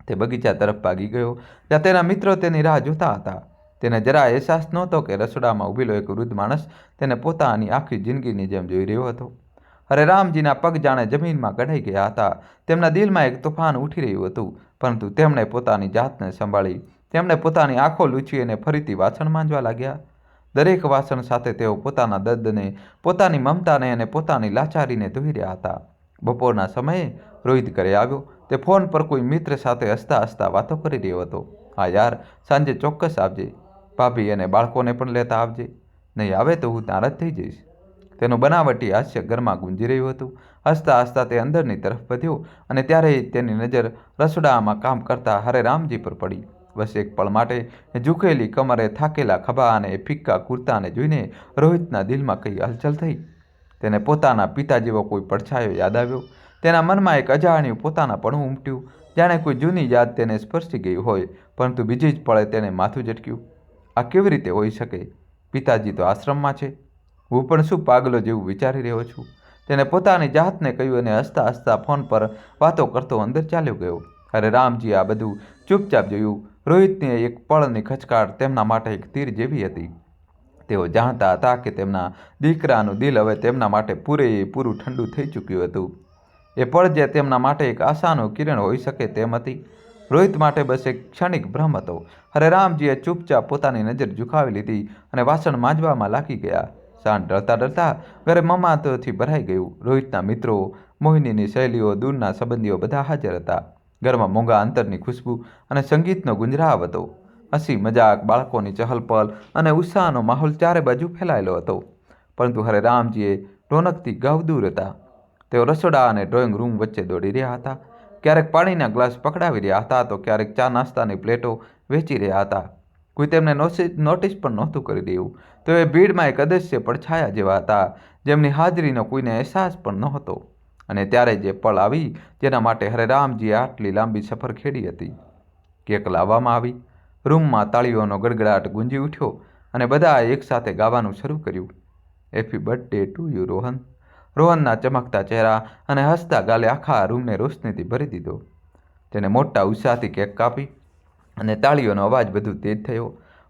તે બગીચા તરફ ભાગી ગયો, જ્યાં તેના મિત્રો તેની રાહ જોતા હતા. તેને જરા અહેસાસ નહોતો કે રસોડામાં ઊભેલો એક વૃદ્ધ માણસ તેને પોતાની આખી જિંદગીની જેમ જોઈ રહ્યો હતો. હરેરામજીના પગ જાણે જમીનમાં ગડાઈ ગયા હતા. તેમના દિલમાં એક તોફાન ઉઠી રહ્યું હતું, પરંતુ તેમણે પોતાની જાતને સંભાળી. તેમણે પોતાની આંખો લૂછી અને ફરીથી વાસણ માંજવા લાગ્યા. દરેક વાસણ સાથે તેઓ પોતાના દર્દને, પોતાની મમતાને અને પોતાની લાચારીને ધોઈ રહ્યા હતા. બપોરના સમયે રોહિત ઘરે આવ્યો. તે ફોન પર કોઈ મિત્ર સાથે હસતા હસતા વાતો કરી રહ્યો હતો. હા યાર, સાંજે ચોક્કસ આવજે. ભાભી અને બાળકોને પણ લેતા આવજે. નહીં આવે તો હું નારાજ થઈ જઈશ. તેનું બનાવટી હાસ્ય ઘરમાં ગુંજી રહ્યું હતું. હસતા હસતા તે અંદરની તરફ વધ્યો અને ત્યારે તેની નજર રસોડામાં કામ કરતા હરેરામજી પર પડી. બસ એક પળ માટે ઝૂકેલી કમરે, થાકેલા ખભા અને ફિક્કા કુર્તાને જોઈને રોહિતના દિલમાં કઈ હલચલ થઈ. તેને પોતાના પિતા જેવો કોઈ પડછાયો યાદ આવ્યો. તેના મનમાં એક અજાણ્યું પોતાનાપણું ઉમટ્યું, જાણે કોઈ જૂની યાદ તેને સ્પર્શી ગઈ હોય. પરંતુ બીજી જ પળે તેને માથું ઝટક્યું. આ કેવી રીતે હોઈ શકે? પિતાજી તો આશ્રમમાં છે. હું પણ શું પાગલો જેવું વિચારી રહ્યો છું? તેને પોતાની જાતને કહ્યું અને હસતા હસતા ફોન પર વાતો કરતો અંદર ચાલ્યો ગયો. હરેરામજીએ આ બધું ચૂપચાપ જોયું. રોહિતની એક પળની ખચકાટ તેમના માટે એક તીર જેવી હતી. તેઓ જાણતા હતા કે તેમના દીકરાનું દિલ હવે તેમના માટે પૂરેપૂરું ઠંડુ થઈ ચૂક્યું હતું. એ પળ જે તેમના માટે એક આશાનું કિરણ હોઈ શકે તેમ હતી, રોહિત માટે બસ એક ક્ષણિક ભ્રમ હતો. હરેરામજીએ ચૂપચાપ પોતાની નજર ઝુકાવી લીધી અને વાસણ માંજવામાં લાગી ગયા. સાંજ ઢળતા ઢળતા ઘરે મમાતોથી ભરાઈ ગયું. રોહિતના મિત્રો, મોહિનીની સહેલીઓ, દૂરના સંબંધીઓ બધા હાજર હતા. ઘરમાં મોંઘા અંતરની ખુશ્બુ અને સંગીતનો ગુંજરાવ હતો. હસી મજાક, બાળકોની ચહલપહલ અને ઉત્સાહનો માહોલ ચારે બાજુ ફેલાયેલો હતો. પરંતુ હરેરામજીએ રોનકથી ઘઉ દૂર હતા. તેઓ રસોડા અને ડ્રોઈંગ રૂમ વચ્ચે દોડી રહ્યા હતા. ક્યારેક પાણીના ગ્લાસ પકડાવી રહ્યા હતા તો ક્યારેક ચા નાસ્તાની પ્લેટો વેચી રહ્યા હતા. કોઈ તેમને નોટિસ પણ નહોતું કરી રહ્યું. તેઓ એ ભીડમાં એક અદૃશ્ય પડછાયા જેવા હતા, જેમની હાજરીનો કોઈને અહેસાસ પણ નહોતો. અને ત્યારે જે પળ આવી જેના માટે હરેરામજીએ આટલી લાંબી સફર ખેડી હતી. કેક લાવવામાં આવી. રૂમમાં તાળીઓનો ગડગડાટ ગુંજી ઉઠ્યો અને બધાએ એકસાથે ગાવાનું શરૂ કર્યું. Happy birthday to you Rohan. રોહનના ચમકતા ચહેરા અને હસતા ગાલે આખા રૂમને રોશનીથી ભરી દીધો. તેને મોટા ઉત્સાહથી કેક કાપી અને તાળીઓનો અવાજ વધુ તેજ થયો.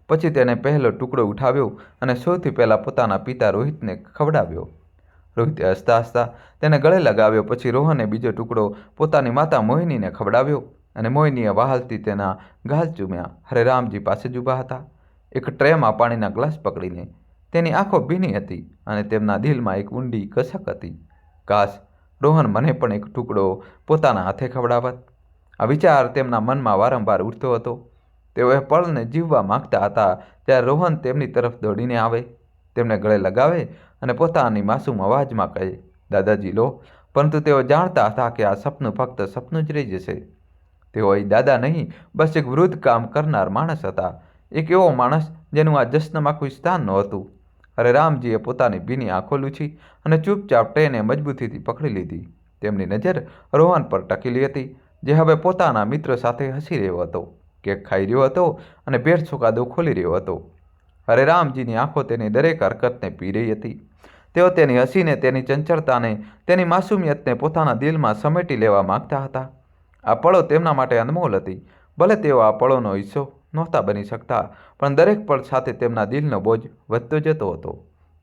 પછી તેને પહેલો ટુકડો ઉઠાવ્યો અને સૌથી પહેલાં પોતાના પિતા રોહિતને ખવડાવ્યો. રોહિતે હસતા હસતા તેને ગળે લગાવ્યો. પછી રોહને બીજો ટુકડો પોતાની માતા મોહિનીને ખવડાવ્યો અને મોહિનીએ વહાલથી તેના ગાલ ચૂમ્યા. હરેરામજી પાસે જ ઊભા હતા, એક ટ્રેમાં પાણીના ગ્લાસ પકડીને. તેની આંખો ભીની હતી અને તેમના દિલમાં એક ઊંડી કસક હતી. કાશ રોહન મને પણ એક ટુકડો પોતાના હાથે ખવડાવત. આ વિચાર તેમના મનમાં વારંવાર ઉઠતો હતો. તેઓ એ પળને જીવવા માંગતા હતા જ્યારે રોહન તેમની તરફ દોડીને આવે, તેમને ગળે લગાવે અને પોતાની માસૂમ અવાજમાં કહે, દાદાજી લો. પરંતુ તેઓ જાણતા હતા કે આ સપનું ફક્ત સપનું જ રહી જશે. તેઓ અહીં દાદા નહીં, બસ એક વૃદ્ધ કામ કરનાર માણસ હતા, એક એવો માણસ જેનું આ જશ્નમાં કોઈ સ્થાન નહોતું. અરે રામજીએ પોતાની ભીની આંખો લૂછી અને ચૂપચાપ ટ્રેને મજબૂતીથી પકડી લીધી. તેમની નજર રોહન પર ટકેલી હતી, જે હવે પોતાના મિત્રો સાથે હસી રહ્યો હતો, કેક ખાઈ રહ્યો હતો અને ભેટ સોગાદો ખોલી રહ્યો હતો. અરે રામજીની આંખો તેની દરેક હરકતને પી રહી હતી. તેઓ તેની હસીને, તેની ચંચળતાને, તેની માસૂમિયતને પોતાના દિલમાં સમેટી લેવા માંગતા હતા. આ પળો તેમના માટે અનમોલ હતી. ભલે તેઓ આ પળોનો હિસ્સો નહોતા બની શકતા, પણ દરેક પળ સાથે તેમના દિલનો બોજ વધતો જતો હતો.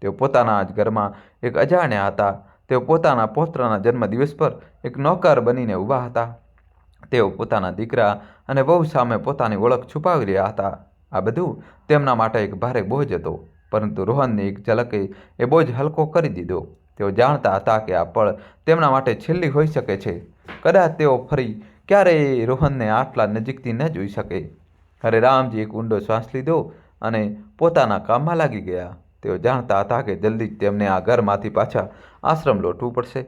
તેઓ પોતાના જ ઘરમાં એક અજાણ્યા હતા. તેઓ પોતાના પૌત્રના જન્મદિવસ પર એક નોકર બનીને ઊભા હતા. તેઓ પોતાના દીકરા અને વહુ સામે પોતાની ઓળખ છુપાવી રહ્યા હતા. આ બધું તેમના માટે એક ભારે બોજ હતો, પરંતુ રોહનની એક ઝલકે એ બોજ હલકો કરી દીધો. તેઓ જાણતા હતા કે આ પળ તેમના માટે છેલ્લી હોઈ શકે છે. કદાચ તેઓ ફરી ક્યારેય રોહનને આટલા નજીકથી ન જોઈ શકે. અરે રામજી એક ઊંડો શ્વાસ લીધો અને પોતાના કામમાં લાગી ગયા. તેઓ જાણતા હતા કે જલ્દી જ તેમને આ ઘરમાંથી પાછા આશ્રમ લौटવું પડશે,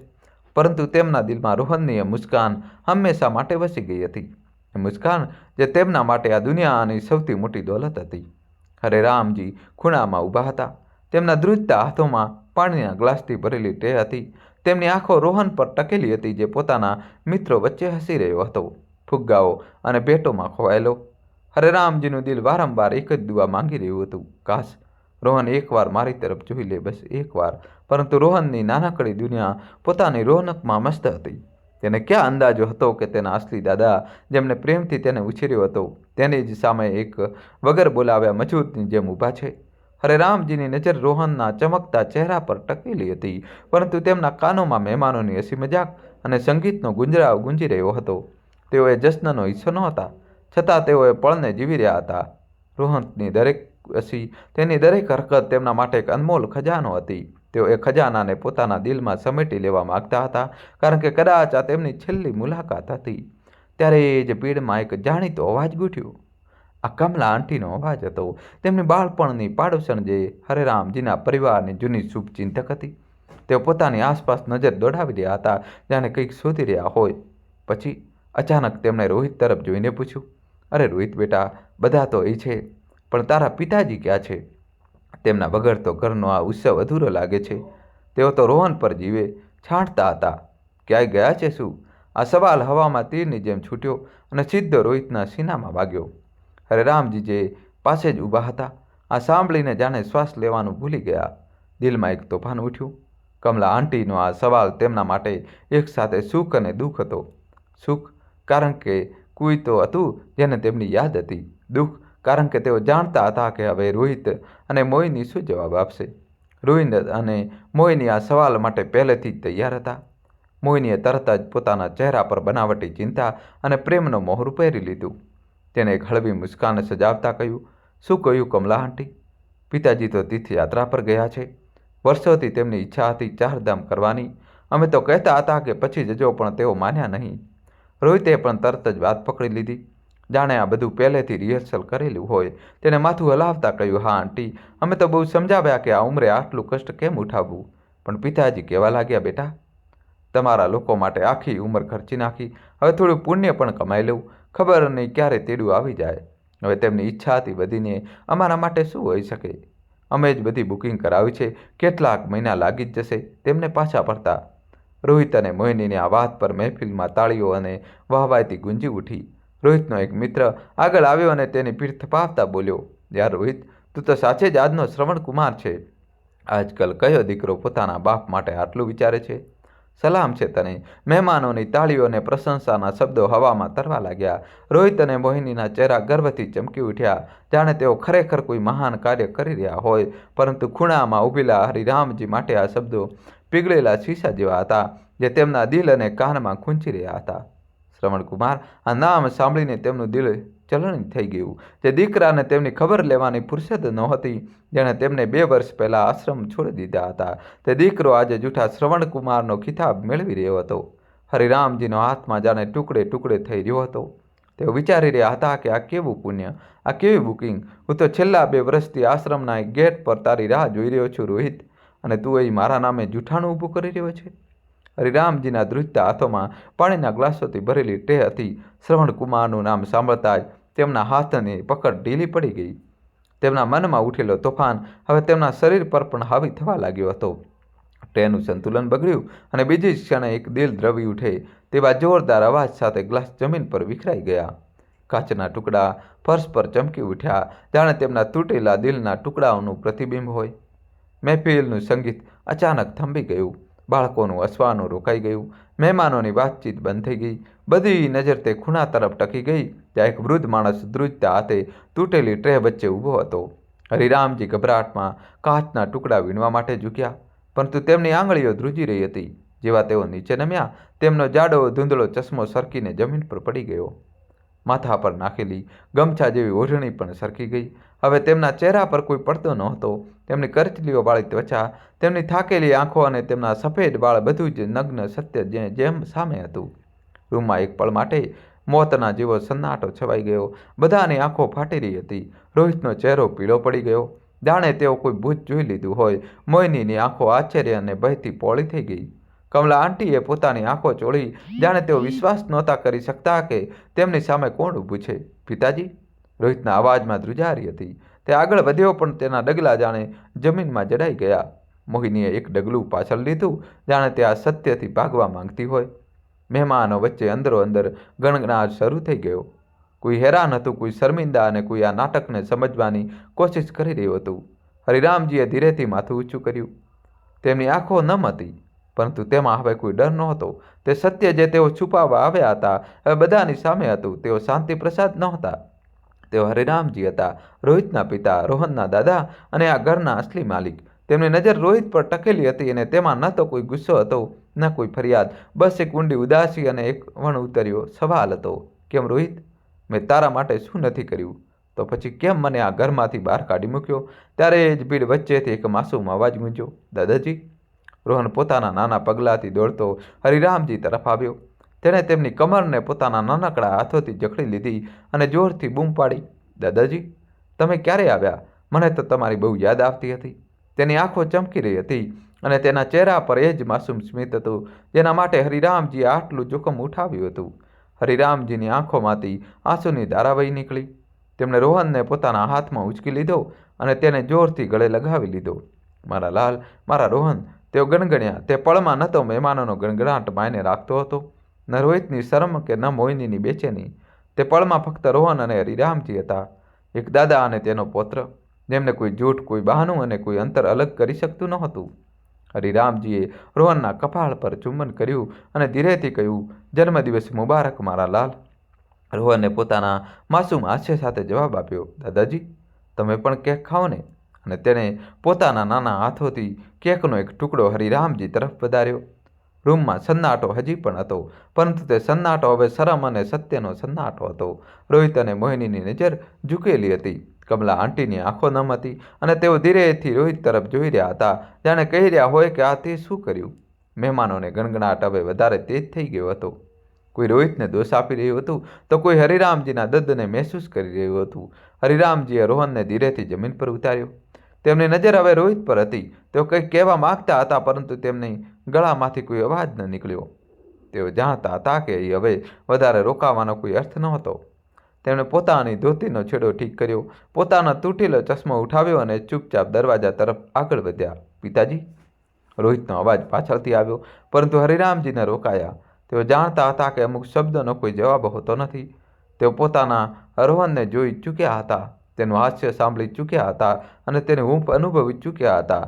પરંતુ તેમના દિલમાં રોહનની એ મુસ્કાન હંમેશા માટે વસી ગઈ હતી. એ મુસ્કાન જે તેમના માટે આ દુનિયાની સૌથી મોટી દોલત હતી. અરે રામજી ખૂણામાં ઊભા હતા. તેમના ધ્રુજતા હાથોમાં પાણીના ગ્લાસથી ભરેલી ટ્રે હતી. તેમની આંખો રોહન પર ટકેલી હતી, જે પોતાના મિત્રો વચ્ચે હસી રહ્યો હતો, ફુગ્ગાઓ અને ભેટોમાં ખોવાયેલો. હરે રામજીનું દિલ વારંવાર એક જ દુઆ માંગી રહ્યું હતું, કાશ રોહન એકવાર મારી તરફ જોઈ લે, બસ એકવાર. પરંતુ રોહનની નાનકડી દુનિયા પોતાની રોનકમાં મસ્ત હતી. તેને ક્યાં અંદાજો હતો કે તેના અસલી દાદા, જેમને પ્રેમથી તેને ઉછેર્યો હતો, તેની જ સામે એક વગર બોલાવ્યા મજૂરની જેમ ઊભા છે. હરે રામજીની નજર રોહનના ચમકતા ચહેરા પર ટકેલી હતી, પરંતુ તેમના કાનોમાં મહેમાનોની હસી મજાક અને સંગીતનો ગુંજરાવ ગુંજી રહ્યો હતો. તેઓ એ જશ્નનો હિસ્સો નહોતા, છતાં તેઓ એ પળને જીવી રહ્યા હતા. રોહનની દરેક હસી, તેની દરેક હરકત તેમના માટે એક અનમોલ ખજાનો હતી. તેઓ એ ખજાનાને પોતાના દિલમાં સમેટી લેવા માગતા હતા, કારણ કે કદાચ આ તેમની છેલ્લી મુલાકાત હતી. ત્યારે એ જ ભીડમાં એક જાણીતો અવાજ ગૂંઠ્યો. આ કમલા આંટીનો અવાજ હતો, તેમની બાળપણની પાડોશણ, જે હરેરામજીના પરિવારની જૂની શુભચિંતક હતી. તેઓ પોતાની આસપાસ નજર દોડાવી રહ્યા હતા, જાણે કંઈક શોધી રહ્યા હોય. પછી અચાનક તેમણે રોહિત તરફ જોઈને પૂછ્યું, અરે રોહિત બેટા, બધા તો એ છે, પણ તારા પિતાજી ક્યાં છે? તેમના વગર તો ઘરનો આ ઉત્સવ અધૂરો લાગે છે. તેઓ તો રોહન પર જીવે છાંટતા હતા. ક્યાંય ગયા છે શું? આ સવાલ હવામાં તીરની જેમ છૂટ્યો અને સીધો રોહિતના સીનામાં વાગ્યો. હરે રામજી જે પાસે જ ઊભા હતા, આ સાંભળીને જાણે શ્વાસ લેવાનું ભૂલી ગયા. દિલમાં એક તોફાન ઉઠ્યું. કમલા આંટીનો આ સવાલ તેમના માટે એક સાથે સુખ અને દુઃખ હતો. સુખ કારણ કે કોઈ તો હતું જેને તેમની યાદ હતી. દુઃખ કારણ કે તેઓ જાણતા હતા કે હવે રોહિત અને મોહિની શું જવાબ આપશે. રોહિત અને મોહિની આ સવાલ માટે પહેલેથી જ તૈયાર હતા. મોહિનીએ તરત જ પોતાના ચહેરા પર બનાવટી ચિંતા અને પ્રેમનો મોહરું પહેરી લીધું. તેને એક હળવી મુસ્કાન સજાવતા કહ્યું, શું કહ્યું કમલા આંટી? પિતાજી તો તીર્થયાત્રા પર ગયા છે. વર્ષોથી તેમની ઈચ્છા હતી ચારધામ કરવાની. અમે તો કહેતા હતા કે પછી જજો, પણ તેઓ માન્યા નહીં. રોહિતે પણ તરત જ વાત પકડી લીધી, જાણે આ બધું પહેલેથી રિહર્સલ કરેલું હોય. તેને માથું હલાવતા કહ્યું, હા આંટી, અમે તો બહુ સમજાવ્યા કે આ ઉંમરે આટલું કષ્ટ કેમ ઉઠાવવું, પણ પિતાજી કહેવા લાગ્યા, બેટા, તમારા લોકો માટે આખી ઉંમર ખર્ચી નાખી, હવે થોડું પુણ્ય પણ કમાઈ લઉં, ખબર નહીં ક્યારે તેડું આવી જાય. હવે તેમની ઈચ્છા હતી વધીને અમારા માટે શું હોઈ શકે? અમે જ બધી બુકિંગ કરાવી છે, કેટલાક મહિના લાગી જ જશે તેમને પાછા ફરતા. રોહિત અને મોહિનીની આ વાત પર મહેફિલમાં તાળીઓ અને વાહવાઈથી ગુંજી ઉઠી. રોહિતનો એક મિત્ર આગળ આવ્યો અને તેની પીઠ થપાવતા બોલ્યો, યાર રોહિત, તું તો સાચે જ આજનો શ્રવણકુમાર છે. આજકાલ કયો દીકરો પોતાના બાપ માટે આટલું વિચારે છે? સલામ છે તને. મહેમાનોની તાળીઓ અને પ્રશંસાના શબ્દો હવામાં તરવા લાગ્યા. રોહિત અને મોહિનીના ચહેરા ગર્વથી ચમકી ઉઠ્યા, જાણે તેઓ ખરેખર કોઈ મહાન કાર્ય કરી રહ્યા હોય. પરંતુ ખૂણામાં ઊભેલા હરિરામજી માટે આ શબ્દો પીગળેલા શીશા જેવા હતા, જે તેમના દિલ અને કાનમાં ખૂંચી રહ્યા હતા. શ્રવણકુમાર, આ નામ સાંભળીને તેમનું દિલ ચલણી થઈ ગયું. જે દીકરાને તેમની ખબર લેવાની ફુરસદ નહોતી, જેણે તેમને 2 વર્ષ પહેલાં આશ્રમ છોડી દીધા હતા, તે દીકરો આજે જૂઠા શ્રવણકુમારનો ખિતાબ મેળવી રહ્યો હતો. હરિરામજીનો હાથમાં જાણે ટુકડે ટુકડે થઈ રહ્યો હતો. તેઓ વિચારી રહ્યા હતા કે આ કેવું પુણ્ય, આ કેવી બુકિંગ. હું તો છેલ્લા 2 વર્ષથી આશ્રમના ગેટ પર તારી રાહ જોઈ રહ્યો છું રોહિત, અને તું અહીં મારા નામે જૂઠાણું ઊભું કરી રહ્યો છે. હરિરામજીના ધ્રુજતા હાથોમાં પાણીના ગ્લાસોથી ભરેલી ટ્રે હતી. શ્રવણકુમારનું નામ સાંભળતા જ તેમના હાથની પકડ ઢીલી પડી ગઈ. તેમના મનમાં ઉઠેલો તોફાન હવે તેમના શરીર પર પણ હાવી થવા લાગ્યો હતો. ટ્રેનું સંતુલન બગડ્યું અને બીજી જ ક્ષણે એક દિલ દ્રવી ઉઠે તેવા જોરદાર અવાજ સાથે ગ્લાસ જમીન પર વિખરાઈ ગયા. કાચના ટુકડા ફર્શ પર ચમકી ઉઠ્યા, જાણે તેમના તૂટેલા દિલના ટુકડાઓનું પ્રતિબિંબ હોય. મહેફિલનું સંગીત અચાનક થંભી ગયું. બાળકોનું હસવાનું રોકાઈ ગયું. મહેમાનોની વાતચીત બંધ થઈ ગઈ. બધી નજર તે ખૂણા તરફ ટકી ગઈ ત્યાં એક વૃદ્ધ માણસ ધ્રુજતા હાથે તૂટેલી ટ્રે વચ્ચે ઊભો હતો. હરિરામજી ગભરાટમાં કાચના ટુકડા વીણવા માટે ઝૂક્યા, પરંતુ તેમની આંગળીઓ ધ્રુજી રહી હતી. જેવા તેઓ નીચે નમ્યા, તેમનો જાડો ધૂંધળો ચશ્મો સરકીને જમીન પર પડી ગયો. માથા પર નાખેલી ગમછા જેવી ઓઢણી પણ સરકી ગઈ. હવે તેમના ચહેરા પર કોઈ પડતો નહોતો. તેમની કરચલીઓવાળી ત્વચા, તેમની થાકેલી આંખો અને તેમના સફેદ વાળ બધું જ નગ્ન સત્ય જેમ સામે હતું. રૂમમાં એક પળ માટે મોતના જેવો સન્નાટો છવાઈ ગયો. બધાની આંખો ફાટી રહી હતી. રોહિતનો ચહેરો પીળો પડી ગયો, જાણે તેઓ કોઈ ભૂત જોઈ લીધું હોય. મોહિનીની આંખો આશ્ચર્ય અને ભયથી પોળી થઈ ગઈ. કમલા આંટીએ પોતાની આંખો ચોળી, જાણે તેઓ વિશ્વાસ નહોતા કરી શકતા કે તેમની સામે કોણ ઊભું છે. પિતાજી? રોહિતના અવાજમાં ધ્રુજારી હતી. તે આગળ વધ્યો પણ તેના ડગલા જાણે જમીનમાં જડાઈ ગયા. મોહિનીએ એક ડગલું પાછળ લીધું, જાણે તે આ સત્યથી ભાગવા માંગતી હોય. મહેમાનો વચ્ચે અંદરો અંદર ગણગણાટ શરૂ થઈ ગયો. કોઈ હેરાન હતું, કોઈ શર્મિંદા અને કોઈ આ નાટકને સમજવાની કોશિશ કરી રહ્યું હતું. હરિરામજીએ ધીરેથી માથું ઊંચું કર્યું. તેમની આંખો નમ હતી, પરંતુ તેમાં હવે કોઈ ડર નહોતો. તે સત્ય જે તેઓ છુપાવવા આવ્યા હતા હવે બધાની સામે હતું. તેઓ શાંતિપ્રસાદ નહોતા, તેઓ હરિરામજી હતા, રોહિતના પિતા, રોહનના દાદા અને આ ઘરના અસલી માલિક. તેમની નજર રોહિત પર ટકેલી હતી અને તેમાં ન તો કોઈ ગુસ્સો હતો, ન કોઈ ફરિયાદ, બસ એક ઊંડી ઉદાસી અને એક વણ ઉતર્યો સવાલ હતો. કેમ રોહિત? મેં તારા માટે શું નથી કર્યું? તો પછી કેમ મને આ ઘરમાંથી બહાર કાઢી મૂક્યો? ત્યારે જ ભીડ વચ્ચેથી એક માસૂમ અવાજ ગુંજ્યો, દાદાજી. રોહન પોતાના નાના પગલાંથી દોડતો હરિરામજી તરફ આવ્યો. તેણે તેમની કમરને પોતાના નાનકડા હાથોથી જકડી લીધી અને જોરથી બૂમ પાડી, દાદાજી, તમે ક્યારે આવ્યા? મને તો તમારી બહુ યાદ આવતી હતી. તેની આંખો ચમકી રહી હતી અને તેના ચહેરા પર એ જ માસૂમ સ્મિત હતું જેના માટે હરિરામજીએ આટલું જોખમ ઉઠાવ્યું હતું. હરિરામજીની આંખોમાંથી આંસુની ધારા વહી નીકળી. તેમણે રોહનને પોતાના હાથમાં ઉંચકી લીધો અને તેને જોરથી ગળે લગાવી લીધો. મારા લાલ, મારા રોહન, તેઓ ગણગણ્યા. તે પળમાં ન તો મહેમાનોનો ગણગણાટ માયને રાખતો હતો, ન રોહિતની શરમ કે ન મોહિનીની બેચેની. તે પળમાં ફક્ત રોહન અને હરિરામજી હતા, એક દાદા અને તેનો પૌત્ર, જેમને કોઈ જૂઠ, કોઈ બહાનું અને કોઈ અંતર અલગ કરી શકતું નહોતું. હરિરામજીએ રોહનના કપાળ પર ચુંબન કર્યું અને ધીરેથી કહ્યું, જન્મદિવસ મુબારક મારા લાલ. રોહને પોતાના માસૂમ હાસ્ય સાથે જવાબ આપ્યો, દાદાજી, તમે પણ કેક ખાઓ ને. અને તેણે પોતાના નાના હાથોથી કેકનો એક ટુકડો હરિરામજી તરફ વધાર્યો. રૂમમાં સન્નાટો હજી પણ હતો, પરંતુ તે સન્નાટો હવે શરમ અને સત્યનો સન્નાટો હતો. રોહિત અને મોહિનીની નજર ઝૂકેલી હતી. કમલા આંટીની આંખો નમ હતી અને તેઓ ધીરેથી રોહિત તરફ જોઈ રહ્યા હતા, જાણે કહી રહ્યા હોય કે આ તે શું કર્યું. મહેમાનોને ગણગણાટ હવે વધારે તેજ થઈ ગયો હતો. કોઈ રોહિતને દોષ આપી રહ્યું હતું તો કોઈ હરિરામજીના દર્દને મહેસૂસ કરી રહ્યું હતું. હરિરામજીએ રોહનને ધીરેથી જમીન પર ઉતાર્યો. તેમની નજર હવે રોહિત પર હતી. તેઓ કંઈક કહેવા માંગતા હતા, પરંતુ તેમની ગળામાંથી કોઈ અવાજ ન નીકળ્યો. તેઓ જાણતા હતા કે હવે વધારે રોકાવાનો કોઈ અર્થ નહોતો. તેમણે પોતાની ધોતીનો છેડો ઠીક કર્યો, પોતાનો તૂટેલો ચશ્મો ઉઠાવ્યો અને ચૂપચાપ દરવાજા તરફ આગળ વધ્યા. પિતાજી? રોહિતનો અવાજ પાછળથી આવ્યો, પરંતુ હરિરામજીને રોકાયા. તેઓ જાણતા હતા કે અમુક શબ્દોનો કોઈ જવાબ હોતો નથી. તેઓ પોતાના રોહનને જોઈ ચૂક્યા હતા, તેનું હાસ્ય સાંભળી ચૂક્યા હતા અને તેને હૂંફ અનુભવી ચૂક્યા હતા.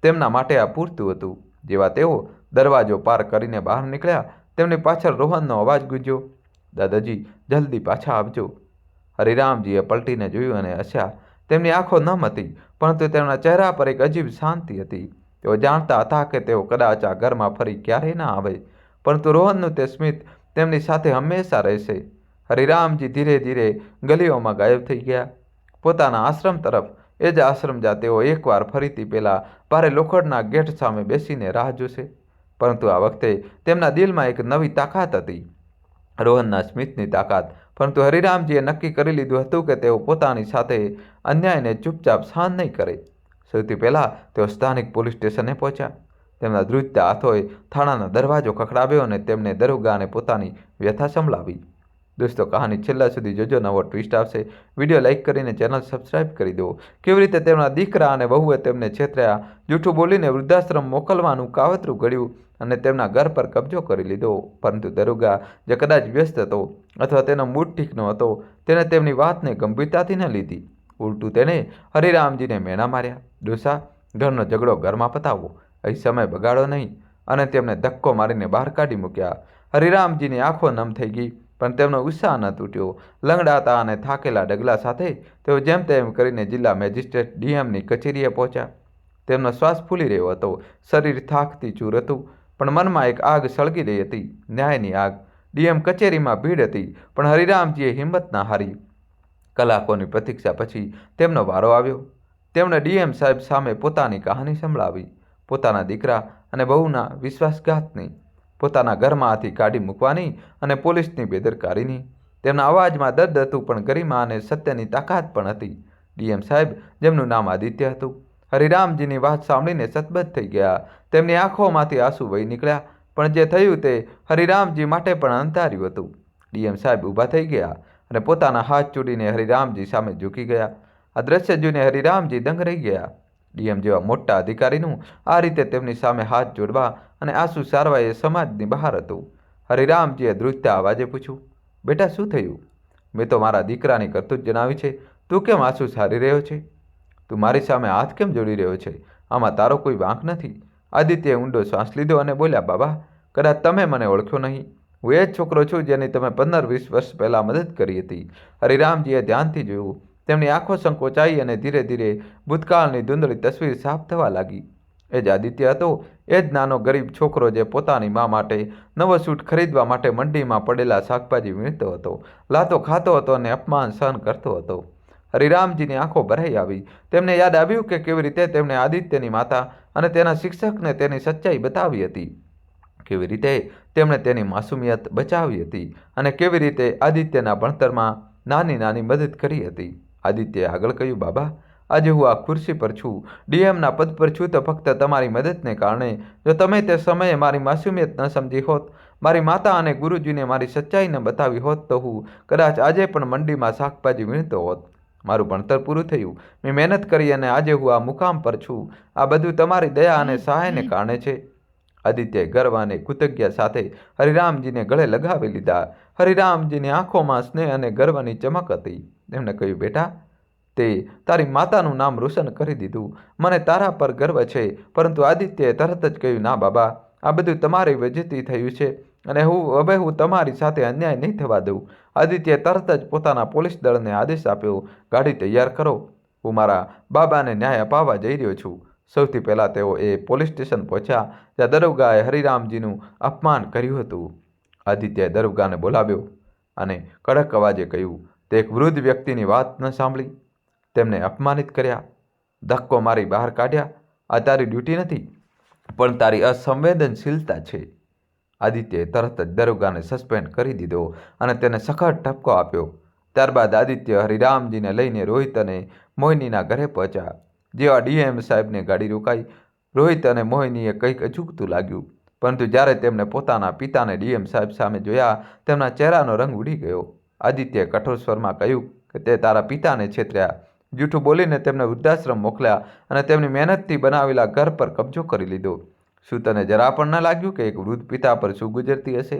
તેમના માટે આ પૂરતું હતું. જેવા તેઓ દરવાજો પાર કરીને બહાર નીકળ્યા, તેમની પાછળ રોહનનો અવાજ ગુંજ્યો, દાદાજી, જલ્દી પાછા આવજો. હરિરામજીએ પલટીને જોયું અને હસ્યા. તેમની આંખો નમ હતી, પરંતુ તેમના ચહેરા પર એક અજીબ શાંતિ હતી. તેઓ જાણતા હતા કે તેઓ કદાચ આ ઘરમાં ફરી ક્યારેય ના આવે, પરંતુ રોહનનું તે સ્મિત તેમની સાથે હંમેશા રહેશે. હરિરામજી ધીરે ધીરે ગલીઓમાં ગાયબ થઈ ગયા, પોતાના આશ્રમ તરફ. એ જ આશ્રમ જ્યાં તેઓ એકવાર ફરીથી પેલા ભારે લોખંડના ગેટ સામે બેસીને રાહ જોશે. પરંતુ આ વખતે તેમના દિલમાં એક નવી તાકાત હતી, રોહનના સ્મિતની તાકાત. પરંતુ હરિરામજીએ નક્કી કરી લીધું હતું કે તેઓ પોતાની સાથે અન્યાયને ચૂપચાપ સહન નહીં કરે. સૌથી પહેલાં તેઓ સ્થાનિક પોલીસ સ્ટેશને પહોંચ્યા. તેમના ધ્રુજતા હાથોએ થાણાનો દરવાજો ખખડાવ્યો અને તેમને દરોગાને પોતાની વ્યથા સંભળાવી. દોસ્તો, કહાની છેલ્લા સુધી જોજો, નવો ટ્વિસ્ટ આવશે. વિડીયો લાઇક કરીને ચેનલ સબસ્ક્રાઇબ કરી દો. કેવી રીતે તેમના દીકરા અને વહુએ તેમને છેતર્યા, જૂઠું બોલીને વૃદ્ધાશ્રમ મોકલવાનું કાવતરું ઘડ્યું અને તેમના ઘર પર કબજો કરી લીધો. પરંતુ દરોગા, જે કદાચ વ્યસ્ત હતો અથવા તેનો મૂડ ઠીક ન હતો, તેણે તેમની વાતને ગંભીરતાથી ન લીધી. ઉલટું તેણે હરિરામજીને મેણા માર્યા. ડોસા, ઘરનો ઝઘડો ઘરમાં પતાવો, અહીં સમય બગાડો નહીં, અને તેમને ધક્કો મારીને બહાર કાઢી મૂક્યા. હરિરામજીની આંખો નમ થઈ ગઈ, પણ તેમનો ઉત્સાહ ન તૂટ્યો. લંગડાતા અને થાકેલા ડગલા સાથે તેઓ જેમ તેમ કરીને જિલ્લા મેજિસ્ટ્રેટ ડીએમની કચેરીએ પહોંચ્યા. તેમનો શ્વાસ ફૂલી રહ્યો હતો, શરીર થાકથી ચૂર હતું, પણ મનમાં એક આગ સળગી રહી હતી, ન્યાયની આગ. ડીએમ કચેરીમાં ભીડ હતી, પણ હરિરામજીએ હિંમત ના હારી. કલાકોની પ્રતીક્ષા પછી તેમનો વારો આવ્યો. તેમણે ડીએમ સાહેબ સામે પોતાની કહાની સંભળાવી, પોતાના દીકરા અને બહુના વિશ્વાસઘાતની, પોતાના ઘરમાંથી કાઢી મૂકવાની અને પોલીસની બેદરકારીની. તેમના અવાજમાં દર્દ હતું, પણ ગરિમા અને સત્યની તાકાત પણ હતી. ડીએમ સાહેબ, જેમનું નામ આદિત્ય હતું, હરિરામજીની વાત સાંભળીને સતબદ્ધ થઈ ગયા. તેમની આંખોમાંથી આંસુ વહી નીકળ્યા, પણ જે થયું તે હરિરામજી માટે પણ અંધાર્યું હતું. ડીએમ સાહેબ ઊભા થઈ ગયા અને પોતાના હાથ જોડીને હરિરામજી સામે ઝૂકી ગયા. આ દ્રશ્ય જોઈને હરિરામજી દંગ રહી ગયા. ડીએમ જેવા મોટા અધિકારીનું આ રીતે તેમની સામે હાથ જોડવા અને આંસુ સારવા એ સમાજની બહાર હતું. હરિરામજીએ ધ્રુજતા અવાજે પૂછ્યું, બેટા, શું થયું? મેં તો મારા દીકરાની કરતૂત જણાવી છે, તું કેમ આંસુ સારી રહ્યો છે? તું મારી સામે હાથ કેમ જોડી રહ્યો છે? આમાં તારો કોઈ વાંક નથી. આદિત્યએ ઊંડો શ્વાસ લીધો અને બોલ્યા, બાબા, કદાચ તમે મને ઓળખ્યો નહીં. હું એ જ છોકરો છું જેની તમે 15-20 વર્ષ પહેલાં મદદ કરી હતી. હરિરામજીએ ધ્યાનથી જોયું. તેમની આંખો સંકોચાઈ અને ધીરે ધીરે ભૂતકાળની ધૂંધળી તસવીર સાફ થવા લાગી. એ જ આદિત્ય હતો, એ જ નાનો ગરીબ છોકરો જે પોતાની મા માટે નવો સૂટ ખરીદવા માટે મંડીમાં પડેલા શાકભાજી વીણતો હતો, લાતો ખાતો હતો અને અપમાન સહન કરતો હતો. હરિરામજીની આંખો ભરાઈ આવી. તેમને યાદ આવ્યું કે કેવી રીતે તેમણે આદિત્યની માતા અને તેના શિક્ષકને તેની સચ્ચાઈ બતાવી હતી, કેવી રીતે તેમણે તેની માસુમિયત બચાવી હતી, અને કેવી રીતે આદિત્યના ભણતરમાં નાની નાની મદદ કરી હતી. આદિત્યએ આગળ કહ્યું, બાબા, આજે હું આ ખુરશી પર છું, ડીએમના પદ પર છું, તો ફક્ત તમારી મદદને કારણે. જો તમે તે સમયે મારી માસુમિયત ન સમજી હોત, મારી માતા અને ગુરુજીને મારી સચ્ચાઈ ન બતાવી હોત, તો હું કદાચ આજે પણ મંડીમાં શાકભાજી વીણતો હોત. મારું ભણતર પૂરું થયું, મેં મહેનત કરી અને આજે હું આ મુકામ પર છું. આ બધું તમારી દયા અને સહાયને કારણે છે. આદિત્યએ ગર્વ અને કૃતજ્ઞતા સાથે હરિરામજીને ગળે લગાવી લીધા. હરિરામજીની આંખોમાં સ્નેહ અને ગર્વની ચમક હતી. તેમણે કહ્યું, બેટા, તે તારી માતાનું નામ રોશન કરી દીધું. મને તારા પર ગર્વ છે. પરંતુ આદિત્યએ તરત જ કહ્યું, ના બાબા, આ બધું તમારી વજહથી થયું છે અને હવે હું તમારી સાથે અન્યાય નહીં થવા દઉં. આદિત્યએ તરત જ પોતાના પોલીસ દળને આદેશ આપ્યો, ગાડી તૈયાર કરો, હું મારા બાબાને ન્યાય અપાવવા જઈ રહ્યો છું. સૌથી પહેલાં તેઓ એ પોલીસ સ્ટેશન પહોંચ્યા જ્યાં દરોગાએ હરિરામજીનું અપમાન કર્યું હતું. આદિત્યએ દરોગાને બોલાવ્યો અને કડક અવાજે કહ્યું, તે એક વૃદ્ધ વ્યક્તિની વાત ન સાંભળી, તેમને અપમાનિત કર્યા, ધક્કો મારી બહાર કાઢ્યા. આ તારી ડ્યુટી નથી, પણ તારી અસંવેદનશીલતા છે. આદિત્યએ તરત જ દરોગાને સસ્પેન્ડ કરી દીધો અને તેને સખત ઠપકો આપ્યો. ત્યારબાદ આદિત્ય હરિરામજીને લઈને રોહિત અને મોહિનીના ઘરે પહોંચ્યા. જેવા ડીએમ સાહેબને ગાડી રોકાઈ, રોહિત અને મોહિનીએ કંઈક અચૂકતું લાગ્યું. પરંતુ જ્યારે તેમણે પોતાના પિતાને ડીએમ સાહેબ સામે જોયા, તેમના ચહેરાનો રંગ ઉડી ગયો. આદિત્યએ કઠોર સ્વરમાં કહ્યું કે તે તારા પિતાને છેતર્યા, જૂઠું બોલીને તેમને વૃદ્ધાશ્રમ મોકલ્યા અને તેમની મહેનતથી બનાવેલા ઘર પર કબજો કરી લીધો. શું તને જરા પણ ન લાગ્યું કે એક વૃદ્ધ પિતા પર શું ગુજરતી હશે?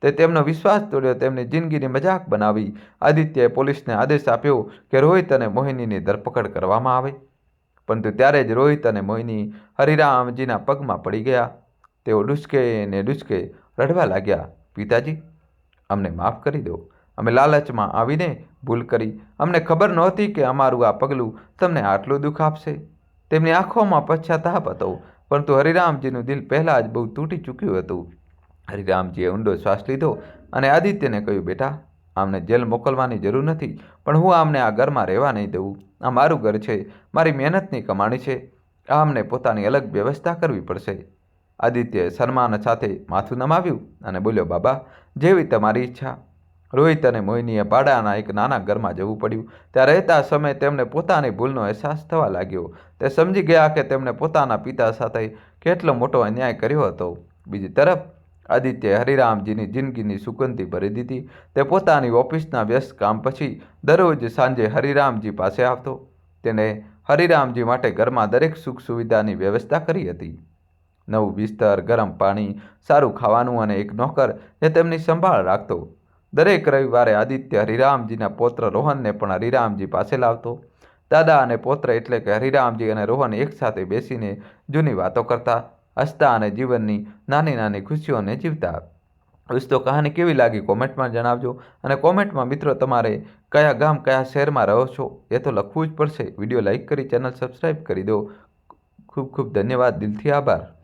તે તેમનો વિશ્વાસ તોડ્યો, તેમની જિંદગીની મજાક બનાવી. આદિત્યએ પોલીસને આદેશ આપ્યો કે રોહિત અને મોહિનીની ધરપકડ કરવામાં આવે. પરંતુ ત્યારે જ રોહિત અને મોહિની હરિરામજીના પગમાં પડી ગયા. તેઓ ડૂચકે રડવા લાગ્યા, પિતાજી, અમને માફ કરી દો. અમે લાલચમાં આવીને ભૂલ કરી. અમને ખબર નહોતી કે અમારું આ પગલું તમને આટલું દુઃખ આપશે. તેમની આંખોમાં પશ્ચાતાપ હતો, પરંતુ હરિરામજીનું દિલ પહેલાં જ બહુ તૂટી ચૂક્યું હતું. હરિરામજીએ ઊંડો શ્વાસ લીધો અને આદિત્યને કહ્યું, બેટા, આમને જેલ મોકલવાની જરૂર નથી, પણ હું આમને આ ઘરમાં રહેવા નહીં દઉં. આ મારું ઘર છે, મારી મહેનતની કમાણી છે. આમને પોતાની અલગ વ્યવસ્થા કરવી પડશે. આદિત્યએ સન્માન સાથે માથું નમાવ્યું અને બોલ્યો, બાબા, જેવી તમારી ઈચ્છા. રોહિત અને મોહિનીએ ભાડાના એક નાના ઘરમાં જવું પડ્યું. ત્યાં રહેતા સમયે તેમને પોતાની ભૂલનો અહેસાસ થવા લાગ્યો. તે સમજી ગયા કે તેમણે પોતાના પિતા સાથે કેટલો મોટો અન્યાય કર્યો હતો. બીજી તરફ આદિત્યએ હરિરામજીની જિંદગીની સુગંધી ભરી દીધી. તે પોતાની ઓફિસના વ્યસ્ત કામ પછી દરરોજ સાંજે હરિરામજી પાસે આવતો. તેને હરિરામજી માટે ઘરમાં દરેક સુખ સુવિધાની વ્યવસ્થા કરી હતી. નવું બિસ્તર, ગરમ પાણી, સારું ખાવાનું અને એક નોકર જે તેમની સંભાળ રાખતો. દરેક રવિવારે આદિત્ય હરિરામજીના પૌત્ર રોહનને પણ હરિરામજી પાસે લાવતો. દાદા અને પૌત્ર એટલે કે હરિરામજી અને રોહન એકસાથે બેસીને જૂની વાતો કરતા, હસતા અને જીવનની નાની નાની ખુશીઓને જીવતા. દોસ્તો, કહાની કેવી લાગી કોમેન્ટમાં જણાવજો. અને કોમેન્ટમાં મિત્રો તમારે કયા ગામ કયા શહેરમાં રહો છો એ તો લખવું જ પડશે. વિડીયો લાઇક કરી ચેનલ સબસ્ક્રાઈબ કરી દો. ખૂબ ખૂબ ધન્યવાદ. દિલથી આભાર.